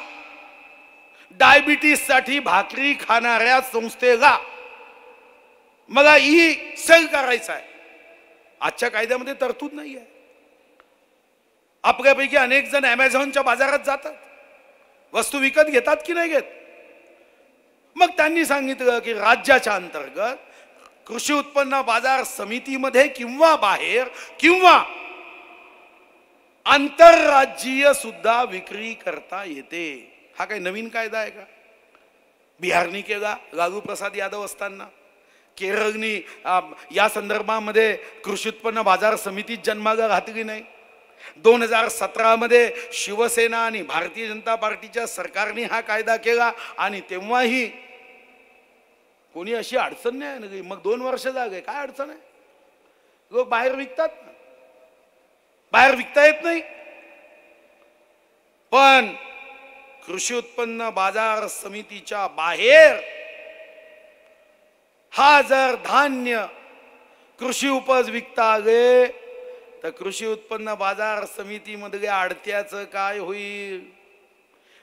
डायबिटीस साठी भाकरी खाणाऱ्या संस्थेला मला ई सेल करायचा आहे. आजच्या कायद्यामध्ये तरतूद नाही आहे. आपल्यापैकी अनेक जण अमेझॉनच्या बाजारात जातात, वस्तू विकत घेतात की नाही घेत? मग त्यांनी सांगितलं की राज्याच्या अंतर्गत कृषी उत्पन्न बाजार समितीमध्ये किंवा बाहेर किंवा आंतरराज्यीय सुद्धा विक्री करता येते. हा काही नवीन कायदा आहे का? बिहारनी केला लालू प्रसाद यादव असताना, केरळनी या संदर्भामध्ये कृषी उत्पन्न बाजार समिती जन्माला घातली नाही. 2017 मध्ये शिवसेना आणि भारतीय जनता पार्टीच्या सरकारने हा कायदा केला आणि तेव्हाही कोणी अशी अडचण नाही. मग 2 वर्ष झाले, काय अडचण आहे? लोक बाहेर विकतात. बाहेर विकता येत नाही. पण कृषी उत्पन्न बाजार समितीच्या बाहेर हा जर धान्य कृषी उपज विकता आले तर कृषी उत्पन्न बाजार समितीमध्ये आडत्याचं काय होईल,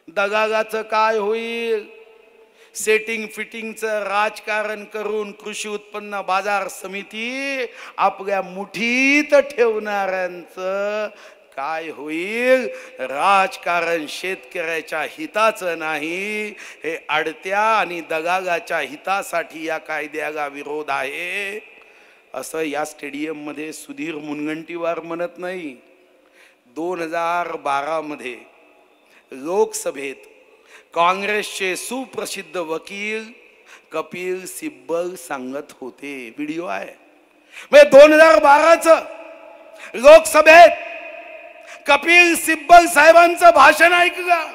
दगागाचं काय होईल. सेटिंग फिटिंगचं राजकारण करून कृषी उत्पन्न बाजार समिती आपल्या मुठीत ठेवणाऱ्यांचं काय होईल. राजकारण शेतकऱ्याच्या हिताचं नाही, हे आडत्या आणि दगागाच्या हितासाठी या कायद्याला विरोध आहे असं या स्टेडियम मध्ये सुधीर मुनगंटीवार म्हणत नाही. 2012 मध्ये लोकसभेत काँग्रेसचे सुप्रसिद्ध वकील कपिल सिब्बल सांगत होते. व्हिडिओ आहे. 2012च लोकसभेत कपिल सिब्बल साहेबांचं भाषण ऐकलं.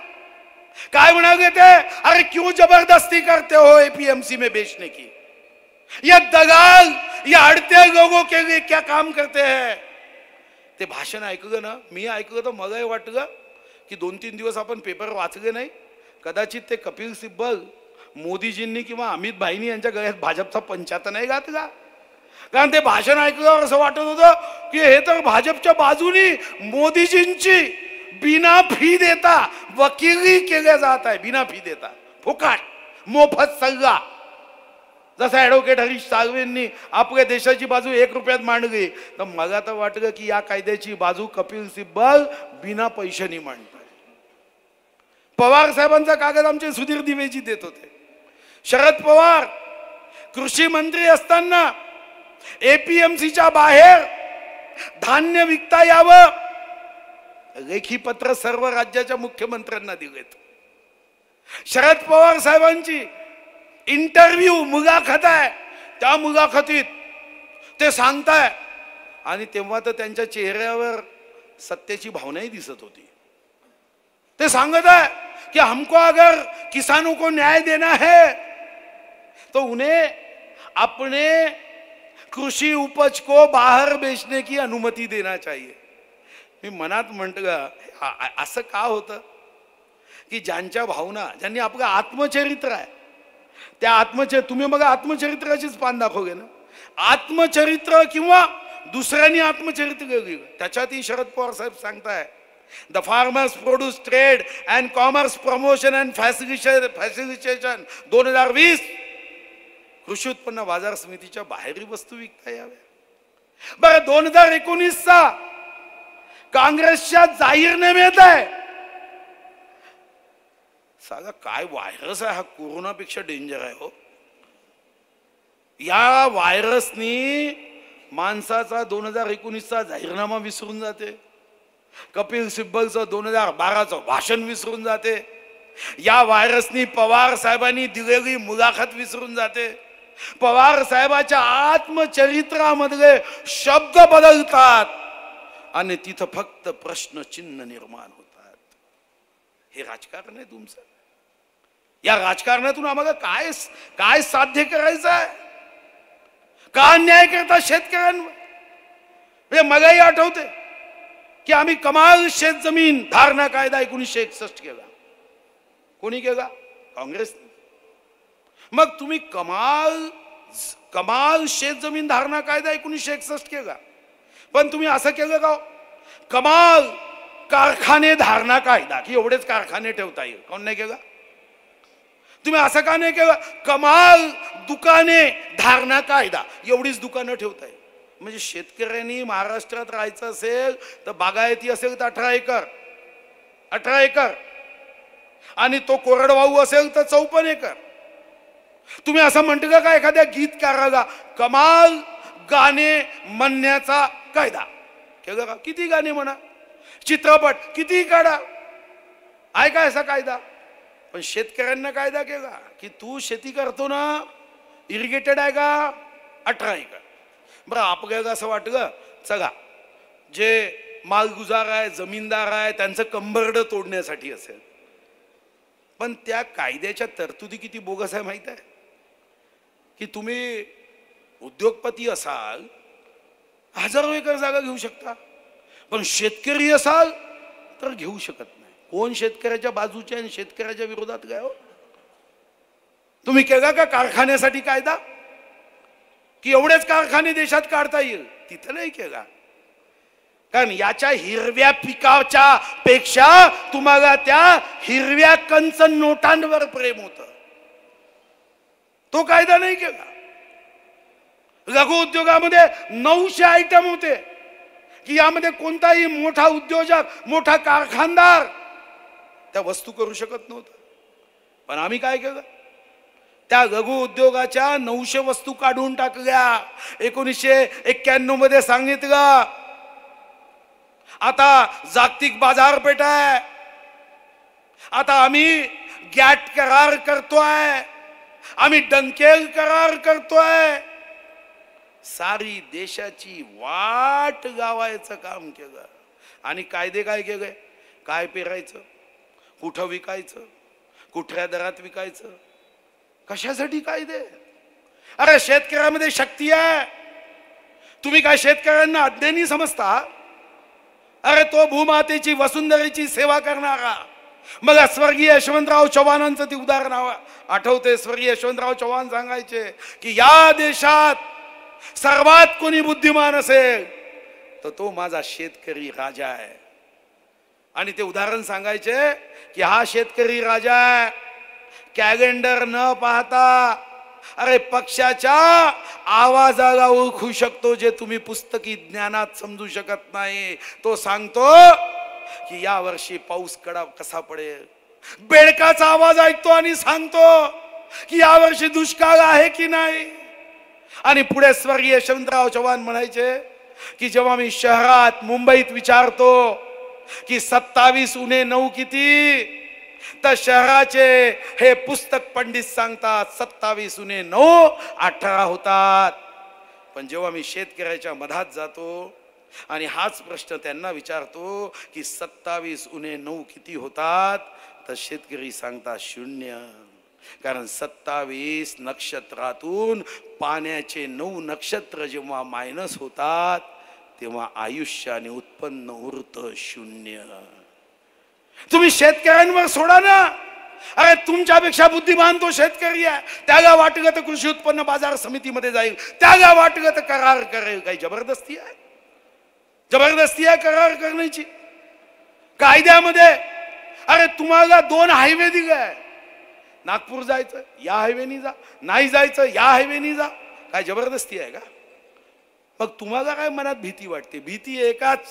काय म्हणाले ते, अरे क्यों जबरदस्ती करते हो एपीएमसी में बेचने की, ये दगाल ये अड़ते लोगों के लिए क्या काम करते हैं. ते भाषण ऐकलं ना, मी ऐकलं तर मलाही वाटलं की 2-3 दिवस आपण पेपर वाचले नाही. कदाचित ते कपिल सिब्बल मोदीजींनी किंवा अमित भाईंनी यांच्या गळ्यात भाजपचा पंचायत नाही घातला. कारण ते भाषण ऐकल्यावर असं वाटत होतं की हे तर भाजपच्या बाजूनी मोदीजींची बिना फी देता वकिली केल्या जात आहे. बिना फी देता फुकाट मोफत सल्ला. जसं ॲडव्होकेट हरीश साळवेंनी आपल्या देशाची बाजू 1 रुपयात मांडली, तर मला तर वाटलं की या कायद्याची बाजू कपिल सिब्बल बिना पैशानी मांडतात. पवार साहेबांचा कागद आमचे सुधीर दिवेजी देत होते. शरद पवार कृषी मंत्री असताना एपीएमसीच्या बाहेर धान्य विकता यावं लेखी पत्र सर्व राज्याच्या मुख्यमंत्र्यांना दिलेत. शरद पवार साहेबांची इंटरव्ह्यू मुलाखत आहे. त्या मुलाखतीत ते सांगताय आणि तेव्हा तर त्यांच्या चेहऱ्यावर सत्याची भावनाही दिसत होती. ते सांगत आहे कि हमको अगर किसानों को न्याय देना है तो उन्हें अपने कृषि उपज को बाहर बेचने की अनुमति देना चाहिए. मी मनात म्हटलं असं का होतं की ज्यांच्या भावना, ज्यांनी आपलं आत्मचरित्र आहे, त्या आत्मचरित्र तुम्ही बघा आत्मचरित्राचीच पान दाखवले ना, आत्मचरित्र किंवा दुसऱ्यांनी आत्मचरित्र लिहिलं त्याच्यातही शरद पवार साहेब सांगताय the farmers produce trade and commerce promotion and facilitation 2020 कृषी उत्पन्न बाजार समितीच्या बाहेरील वस्तू विकता याव्या. बरं 2019चा काँग्रेसच्या जाहीरनाम्यात आहे. सांगा काय व्हायरस आहे हा, कोरोनापेक्षा डेंजर आहे हो. या व्हायरसनी माणसाचा 2019चा जाहीरनामा विसरून जाते. कपिल सिब्बलचं 2012चं भाषण विसरून जाते. या व्हायरसनी पवार साहेबांनी दिलेली मुलाखत विसरून जाते. पवार साहेबाच्या आत्मचरित्रामधले शब्द बदलतात आणि तिथं फक्त प्रश्नचिन्ह निर्माण होतात. हे राजकारण आहे तुमचं. या राजकारणातून आम्हाला काय काय साध्य करायचं आहे? का अन्याय करता शेतकऱ्यांवर? मलाही आठवते की आम्ही कमाल शेत जमीन धारणा कायदा 1961 केला. कोणी केला? काँग्रेस. मग तुम्ही कमाल शेत जमीन धारणा कायदा 1961 केला, पण तुम्ही असं केलं का कमाल कारखाने धारणा कायदा की एवढेच कारखाने ठेवता येईल? कोण नाही केला? तुम्ही असं का नाही केलं कमाल दुकाने धारणा कायदा एवढीच दुकानं ठेवता येईल? म्हणजे शेतकऱ्यांनी महाराष्ट्रात राहायचं असेल तर बागायती असेल तर 18 एकर आणि तो कोरडवाहू असेल तर 54 एकर. तुम्ही असं म्हणता का एखाद्या गीतकाराला कमाल गाणे म्हणण्याचा कायदा केलं का? किती गाणे म्हणा, चित्रपट किती काढा, आहे का असा कायदा? पण शेतकऱ्यांना कायदा केला की तू शेती करतो ना, इरिगेटेड आहे का? 18 एकर. बरं आपल्याला असं वाटलं चला जे मालगुजार आहे, जमीनदार आहे, त्यांचं कंबरड तोडण्यासाठी असेल. पण त्या कायद्याच्या तरतुदी किती बोगस आहे माहित आहे? की तुम्ही उद्योगपती असाल, हजारो एकर जागा घेऊ शकता, पण शेतकरी असाल तर घेऊ शकत नाही. कोण शेतकऱ्याच्या बाजूचे आणि शेतकऱ्याच्या विरोधात काय हो? तुम्ही केला का कारखान्यासाठी कायदा की एवढेच कारखाने देशात काढता येईल? तिथं नाही केला. कारण याच्या हिरव्या पिकाच्या पेक्षा तुम्हाला त्या हिरव्या कंचन नोटांवर प्रेम होतं. तो कायदा नाही केला. लघु उद्योगामध्ये 900 आयटम होते की यामध्ये कोणताही मोठा उद्योजक, मोठा कारखानदार त्या वस्तू करू शकत नव्हता. पण आम्ही काय केलं? त्या लघु उद्योगाच्या 900 वस्तू काढून टाकल्या. 1991 मध्ये सांगितलं आता जागतिक बाजारपेठ आहे, आता आम्ही गॅट करार करतोय, आम्ही डंकेल करार करतोय. सारी देशाची वाट लावायचं काम केलं. आणि कायदे काय केले? काय पेरायचं, कुठं विकायचं, कुठल्या दरात विकायचं, कशासाठी कायदे? अरे शेतकऱ्यामध्ये शक्ती आहे. तुम्ही काय शेतकऱ्यांना अज्ञानी समजता? अरे तो भूमातेची वसुंधरेची सेवा करणारा. मला स्वर्गीय यशवंतराव चव्हाणांचं ते उदाहरण आठवते. स्वर्गीय यशवंतराव चव्हाण सांगायचे की या देशात सर्वात कोणी बुद्धिमान असेल तर तो माझा शेतकरी राजा आहे. आणि ते उदाहरण सांगायचे की हा शेतकरी राजा आहे, कॅलेंडर न पाहता अरे पक्षाच्या आवाजाला ओळखू शकतो जे तुम्ही पुस्तकी ज्ञानात समजू शकत नाही. तो सांगतो की या वर्षी पाऊस कसा पडेल. बेडकाचा आवाज ऐकतो आणि सांगतो की या वर्षी दुष्काळ आहे की नाही. आणि पुढे स्वर्गीय यशवंतराव चव्हाण म्हणायचे की जेव्हा मी शहरात मुंबईत विचारतो की 27 उणे 9 किती, तर शहराचे हे पुस्तक पंडित सांगतात 27 उणे 9 18 होतात. पण जेव्हा मी शेतकऱ्याच्या मधात जातो आणि हाच प्रश्न त्यांना विचारतो की 27 उणे 9 किती होतात, तर शेतकरी सांगतात 0. कारण 27 नक्षत्रातून पाण्याचे 9 नक्षत्र जेव्हा मायनस होतात तेव्हा आयुष्याने उत्पन्न उरतं 0. तुम्ही शेतकऱ्यांवर सोडा ना. अरे तुमच्यापेक्षा बुद्धिमान तो शेतकरी आहे. त्याला वाटलं तर कृषी उत्पन्न बाजार समितीमध्ये जाईल, त्याला वाटलं तर करार करेल. काही जबरदस्ती आहे? जबरदस्ती आहे करार करण्याची कायद्यामध्ये? अरे तुम्हाला 2 हायवे दिले, नागपूर जायचं या हायवेनी जा, नाही जायचं या हायवेनी जा. काय जबरदस्ती आहे का? मग तुम्हाला काय मनात भीती वाटते? भीती एकाच,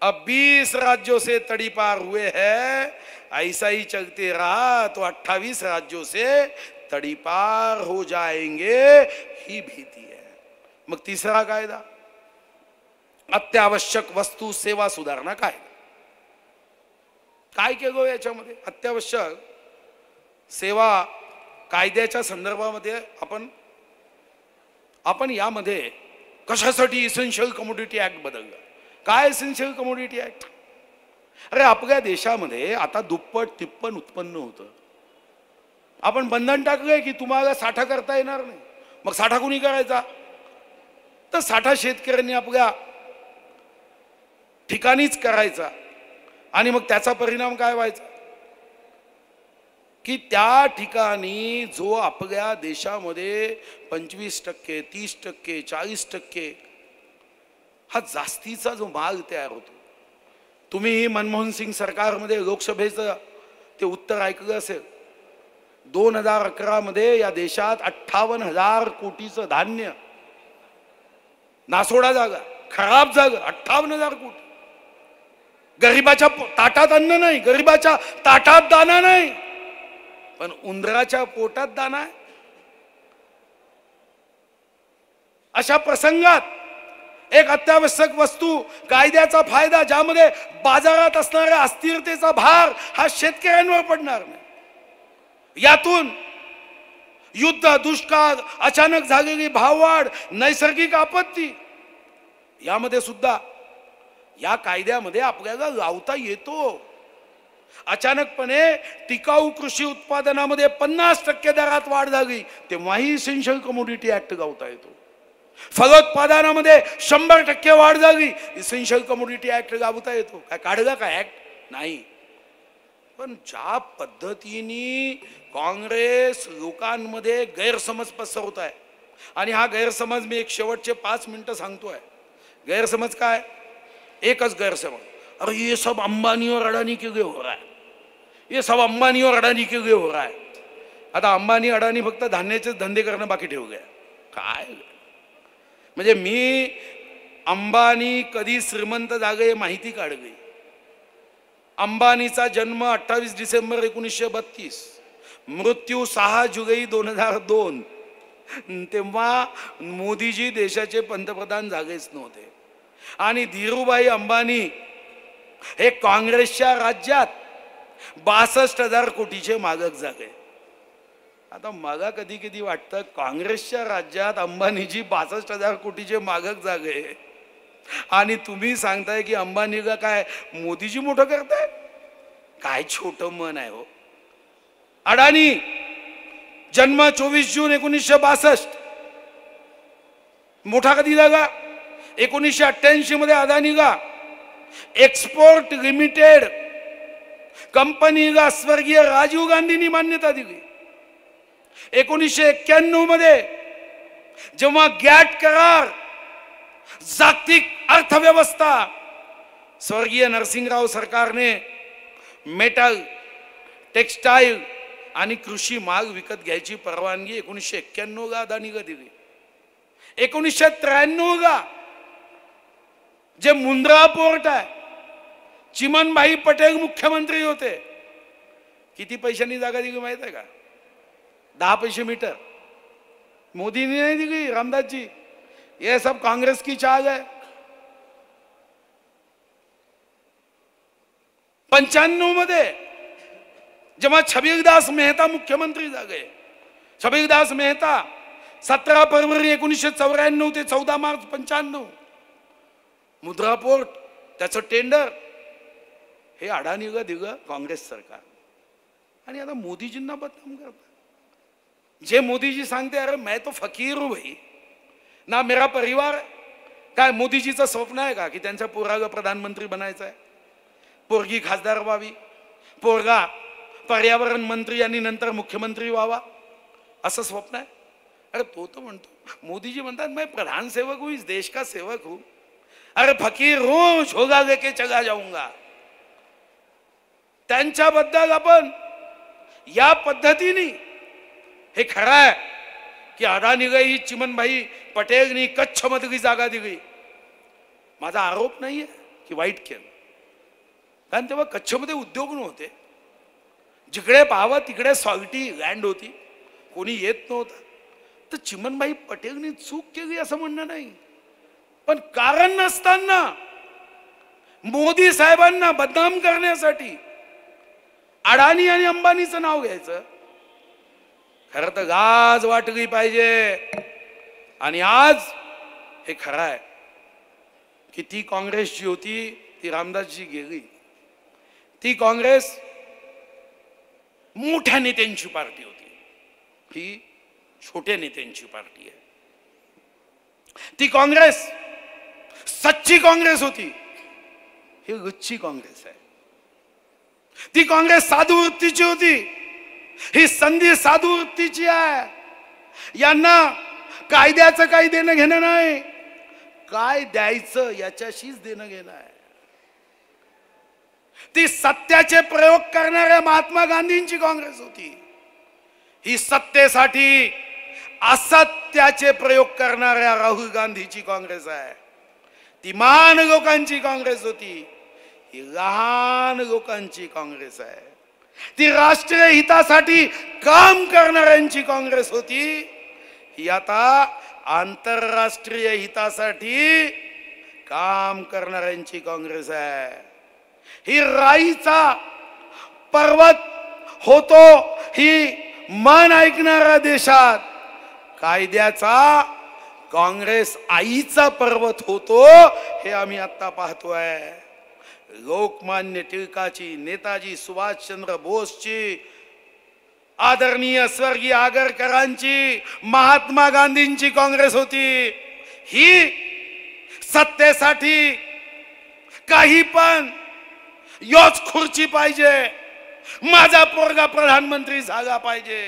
अब 20 राज्यों से तड़ीपार हुए हैं, ऐसा ही चलते रहा तो 28 राज्यों से तड़ीपार हो जाएंगे, ही भीती है. मग तिसरा कायदा अत्यावश्यक वस्तू सेवा सुधारणा कायदा. काय केलं याच्यामध्ये? अत्यावश्यक सेवा कायद्याच्या संदर्भामध्ये आपण यामध्ये कशासाठी इसेन्शियल कमोडिटी ऍक्ट बदललं? काय इसेन्शियल कमोडिटी ऍक्ट? अरे आपल्या देशामध्ये आता दुप्पट तिप्पट उत्पन्न होतं. आपण बंधन टाकलंय की तुम्हाला साठा करता येणार नाही. मग साठा कुणी करायचा? तर साठा शेतकऱ्यांनी आपल्या ठिकाणीच करायचा. आणि मग त्याचा परिणाम काय व्हायचा की त्या ठिकाणी जो आपल्या देशामध्ये 25%, 30%, 40% हा जास्तीचा जो माल तयार होतो. तुम्ही मनमोहन सिंग सरकारमध्ये लोकसभेचं ते उत्तर ऐकलं असेल. 2011 मध्ये या देशात 58,000 कोटीचं धान्य नासोडा जागा, खराब जागा. 58,000 कोटी. गरिबाच्या ताटात अन्न नाही, गरिबाच्या ताटात दाना नाही, पण उंदराच्या पोटात दाना आहे. अशा प्रसंगात एक अत्यावश्यक वस्तू कायद्याचा फायदा, ज्यामध्ये बाजारात असणाऱ्या अस्थिरतेचा भार हा शेतकऱ्यांवर पडणार नाही. यातून युद्ध, दुष्काळ, अचानक झालेली भाववाढ, नैसर्गिक आपत्ती यामध्ये सुद्धा या कायद्यामध्ये आपल्याला लावता येतो. अचानकपणे टिकाऊ कृषी उत्पादनामध्ये 50% दरात वाढ झाली तेव्हाही इसेन्शियल कमोडिटी ऍक्ट लावता येतो. फलोत्पादनामध्ये 100% वाढ झाली, इसेन्शियल कमोडिटी ऍक्ट गाबता येतो काय? काढला का ऍक्ट? नाही. पण ज्या पद्धतीने काँग्रेस लोकांमध्ये गैरसमज पसरवत आहे, आणि हा गैरसमज मी एक शेवटचे 5 मिनिटं सांगतोय. गैरसमज काय? एकच गैरसमज, अरे ये सब अंबानी और अडानी के लिए हो रहा है, ये सब अंबानी और अडानी के लिए हो रहा है. आता अंबानी अडानी फक्त धान्याचे धंदे करणं बाकी ठेवू गया काय? म्हणजे मी अंबानी कधी श्रीमंत जागे माहिती काढली. अंबानीचा जन्म 28 डिसेंबर 1932, मृत्यू 6 जुलै 2002. तेव्हा मोदीजी देशाचे पंतप्रधान जागेच नव्हते. आणि धीरूभाई अंबानी हे काँग्रेसच्या राज्यात 62,000 कोटीचे मालक झाले. आता मला कधी कधी वाटतं काँग्रेसच्या राज्यात अंबानीजी 62,000 कोटीचे मालक झाले, आणि तुम्ही सांगताय की अंबानीला काय मोदीजी मोठं करताय? काय छोटं मन आहे हो. अडानी जन्म 24 जून 1962, मोठा कधी झाला? 1988 मध्ये अदानीला एक्सपोर्ट लिमिटेड कंपनीला स्वर्गीय राजीव गांधींनी मान्यता दिली. 1991 मध्ये जेव्हा गॅट करार जागतिक अर्थव्यवस्था स्वर्गीय नरसिंहराव सरकारने मेटल, टेक्सटाईल आणि कृषी माल विकत घ्यायची परवानगी 1991 ला अदानीला दिली. 1993 ला जे मुंद्रा पोर्ट आहे, चिमनभाई पटेल मुख्यमंत्री होते, किती पैशांनी जागा दिली माहित आहे का? 10 पैसे मीटर. मोदींनी नाही दिली, रामदास जी. ये सब कांग्रेस की चाल है. 95 मध्ये जेव्हा छबीलदास मेहता मुख्यमंत्री झाले, छबीलदास मेहता 17 फरवरी 1994 ते 14 मार्च 95, मुद्रा पोर्ट त्याचं टेंडर हे अडानीला दिलं काँग्रेस सरकार. आणि आता मोदीजींना बदनाम करतात. जे मोदीजी सांगते अरे मैं तो फकीर हूं भाई, ना मेरा परिवार. काय मोदीजीचं स्वप्न आहे का की त्यांच्या पोराला प्रधानमंत्री बनायचं आहे, पोरगी खासदार व्हावी, पोरगा पर्यावरण मंत्री आणि नंतर मुख्यमंत्री व्हावा, असं स्वप्न आहे? अरे तो तो म्हणतो, मोदीजी म्हणतात मैं प्रधान सेवक हूं, इस देश का सेवक हूं. अरे फकीर हूं, झोला लेके चला जाऊंगा. त्यांच्याबद्दल आपण या पद्धतीने, हे खरं आहे की अडानीला ही चिमनभाई पटेलनी कच्छ मधली जागा दिली. माझा आरोप नाहीये की वाईट केलं, कारण तेव्हा कच्छमध्ये उद्योग नव्हते. जिकडे पाहावं तिकडे सॉल्टी लँड होती, कोणी येत नव्हतं. तर चिमनभाई पटेलनी चूक केली असं म्हणणं नाही, पण कारण नसताना मोदी साहेबांना बदनाम करण्यासाठी अडानी आणि अंबानीचं नाव घ्यायचं, खरं तर लाज वाटली पाहिजे. आणि आज हे खरं आहे की ती काँग्रेस जी होती ती रामदासजी गेली. ती काँग्रेस मोठ्या नेत्यांची पार्टी होती, ही छोट्या नेत्यांची पार्टी आहे. ती काँग्रेस सच्ची काँग्रेस होती, ही गुच्ची काँग्रेस आहे. ती काँग्रेस साधू वृत्तीची होती, ही संधी साधू वृत्तीची आहे. यांना कायद्याचं काही देणं घेणं नाही, काय द्यायचं याच्याशीच देणं घेणं आहे. ती सत्याचे प्रयोग करणाऱ्या महात्मा गांधींची काँग्रेस होती, ही सत्तेसाठी असत्याचे प्रयोग करणाऱ्या राहुल गांधीची काँग्रेस आहे. ती महान लोकांची काँग्रेस होती, ही लहान लोकांची काँग्रेस आहे. ती राष्ट्रीय हितासाठी काम करणाऱ्यांची काँग्रेस होती, ही आता आंतरराष्ट्रीय हितासाठी काम करणाऱ्यांची काँग्रेस आहे. ही राईचा पर्वत होतो, ही मन ऐकणाऱ्या देशात कायद्याचा काँग्रेस आईचा पर्वत होतो, हे आम्ही आता पाहतोय. लोकमान्य टिळकाची, नेताजी सुभाषचंद्र बोसची, आदरणीय स्वर्गीय आगरकरांची, महात्मा गांधींची काँग्रेस होती, ही सत्तेसाठी काही पण योच खुर्ची पाहिजे, माझा पोरगा प्रधानमंत्री झाला पाहिजे,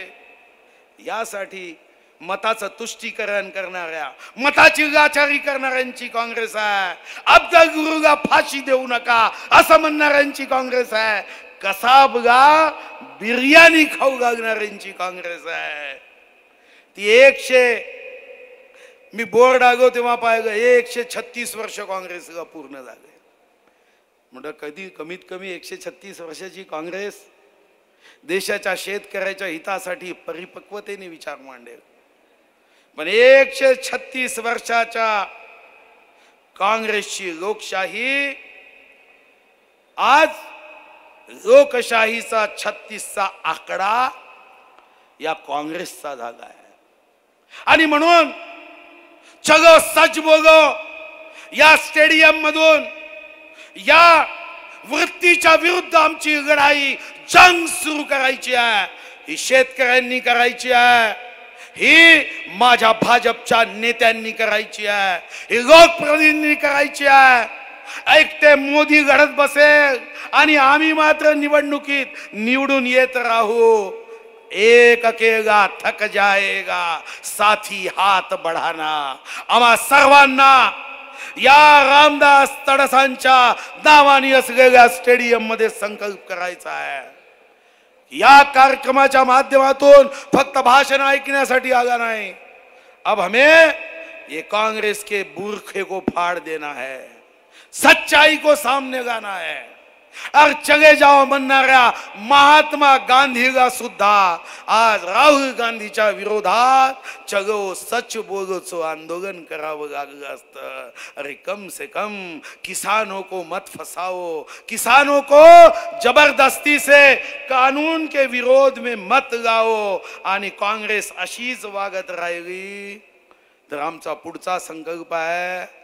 यासाठी मताचं तुष्टीकरण करणाऱ्या, मताची लाचारी करणाऱ्यांची काँग्रेस आहे. अब्दुल गुरुला फाशी देऊ नका असं म्हणणाऱ्यांची काँग्रेस आहे. कसाबला बिर्याणी खाऊ घालणाऱ्यांची काँग्रेस आहे. ती मी बोर्ड आगो तेव्हा पाहिलं 136 वर्ष काँग्रेसला पूर्ण झाले. म्हणजे कधी कमीत कमी 136 वर्षाची काँग्रेस देशाच्या शेतकऱ्याच्या हितासाठी परिपक्वतेने विचार मांडेल. पण 136 वर्षाच्या काँग्रेसची लोकशाही आज लोकशाहीचा 36चा आकडा या काँग्रेसचा झाला आहे. आणि म्हणून चलो सच बोलो या स्टेडियम मधून या वृत्तीच्या विरुद्ध आमची लढाई जंग सुरू करायची आहे. ही शेतकऱ्यांनी करायची आहे, ही माझ्या भाजपच्या नेत्यांनी करायची आहे, ही लोकप्रतिनिधींनी करायची आहे. ऐकते मोदी लढत बसेल आणि आम्ही मात्र निवडणुकीत निवडून येत राहू. एक अकेला थक जाएगा, साथी हात बढ़ाना. आम्हा सर्वांना या रामदास तडसांच्या नावाने असलेल्या स्टेडियम मध्ये संकल्प करायचा आहे. या कार्यक्रमाच्या माध्यमातून फक्त भाषण ऐकण्यासाठी आला नहीं, अब हमें ये कांग्रेस के बुरखे को फाड़ देना है, सच्चाई को सामने लाना है. और चले जाओ म्हणणाऱ्या महात्मा गांधीला सुद्धा आज राहुल गांधीच्या विरोधात चलो सच बोलोचं आंदोलन करावं लागलं असतं. अरे कम से कम किसानों को मत फसाओ, किसानों को जबरदस्ती से कानून के विरोध में मत लाओ. आणि काँग्रेस अशीच वागत राहिली तर आमचा पुढचा संकल्प आहे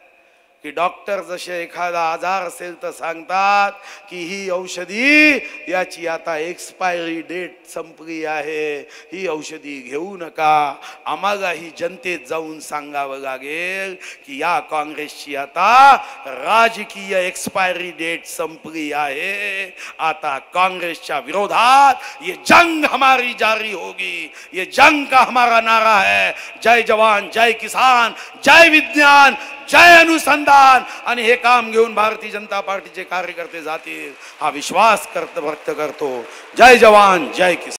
की डॉक्टर जसे एखादा आजार असेल तर सांगतात की ही औषधी याची आता एक्सपायरी डेट संपली आहे, ही औषधी घेऊ नका. आम्हाला ही जनतेत जाऊन सांगावं लागेल की या काँग्रेसची आता राजकीय एक्सपायरी डेट संपली आहे. आता काँग्रेसच्या विरोधात ये जंग हमारी जारी होगी. ये जंग का हमारा नारा है, जय जवान, जय किसान, जय विज्ञान, जय अनुसंधान. आणि हे काम घेऊन भारतीय जनता पार्टीचे कार्यकर्ते जातील हा विश्वास व्यक्त करतो. जय जवान, जय किसान.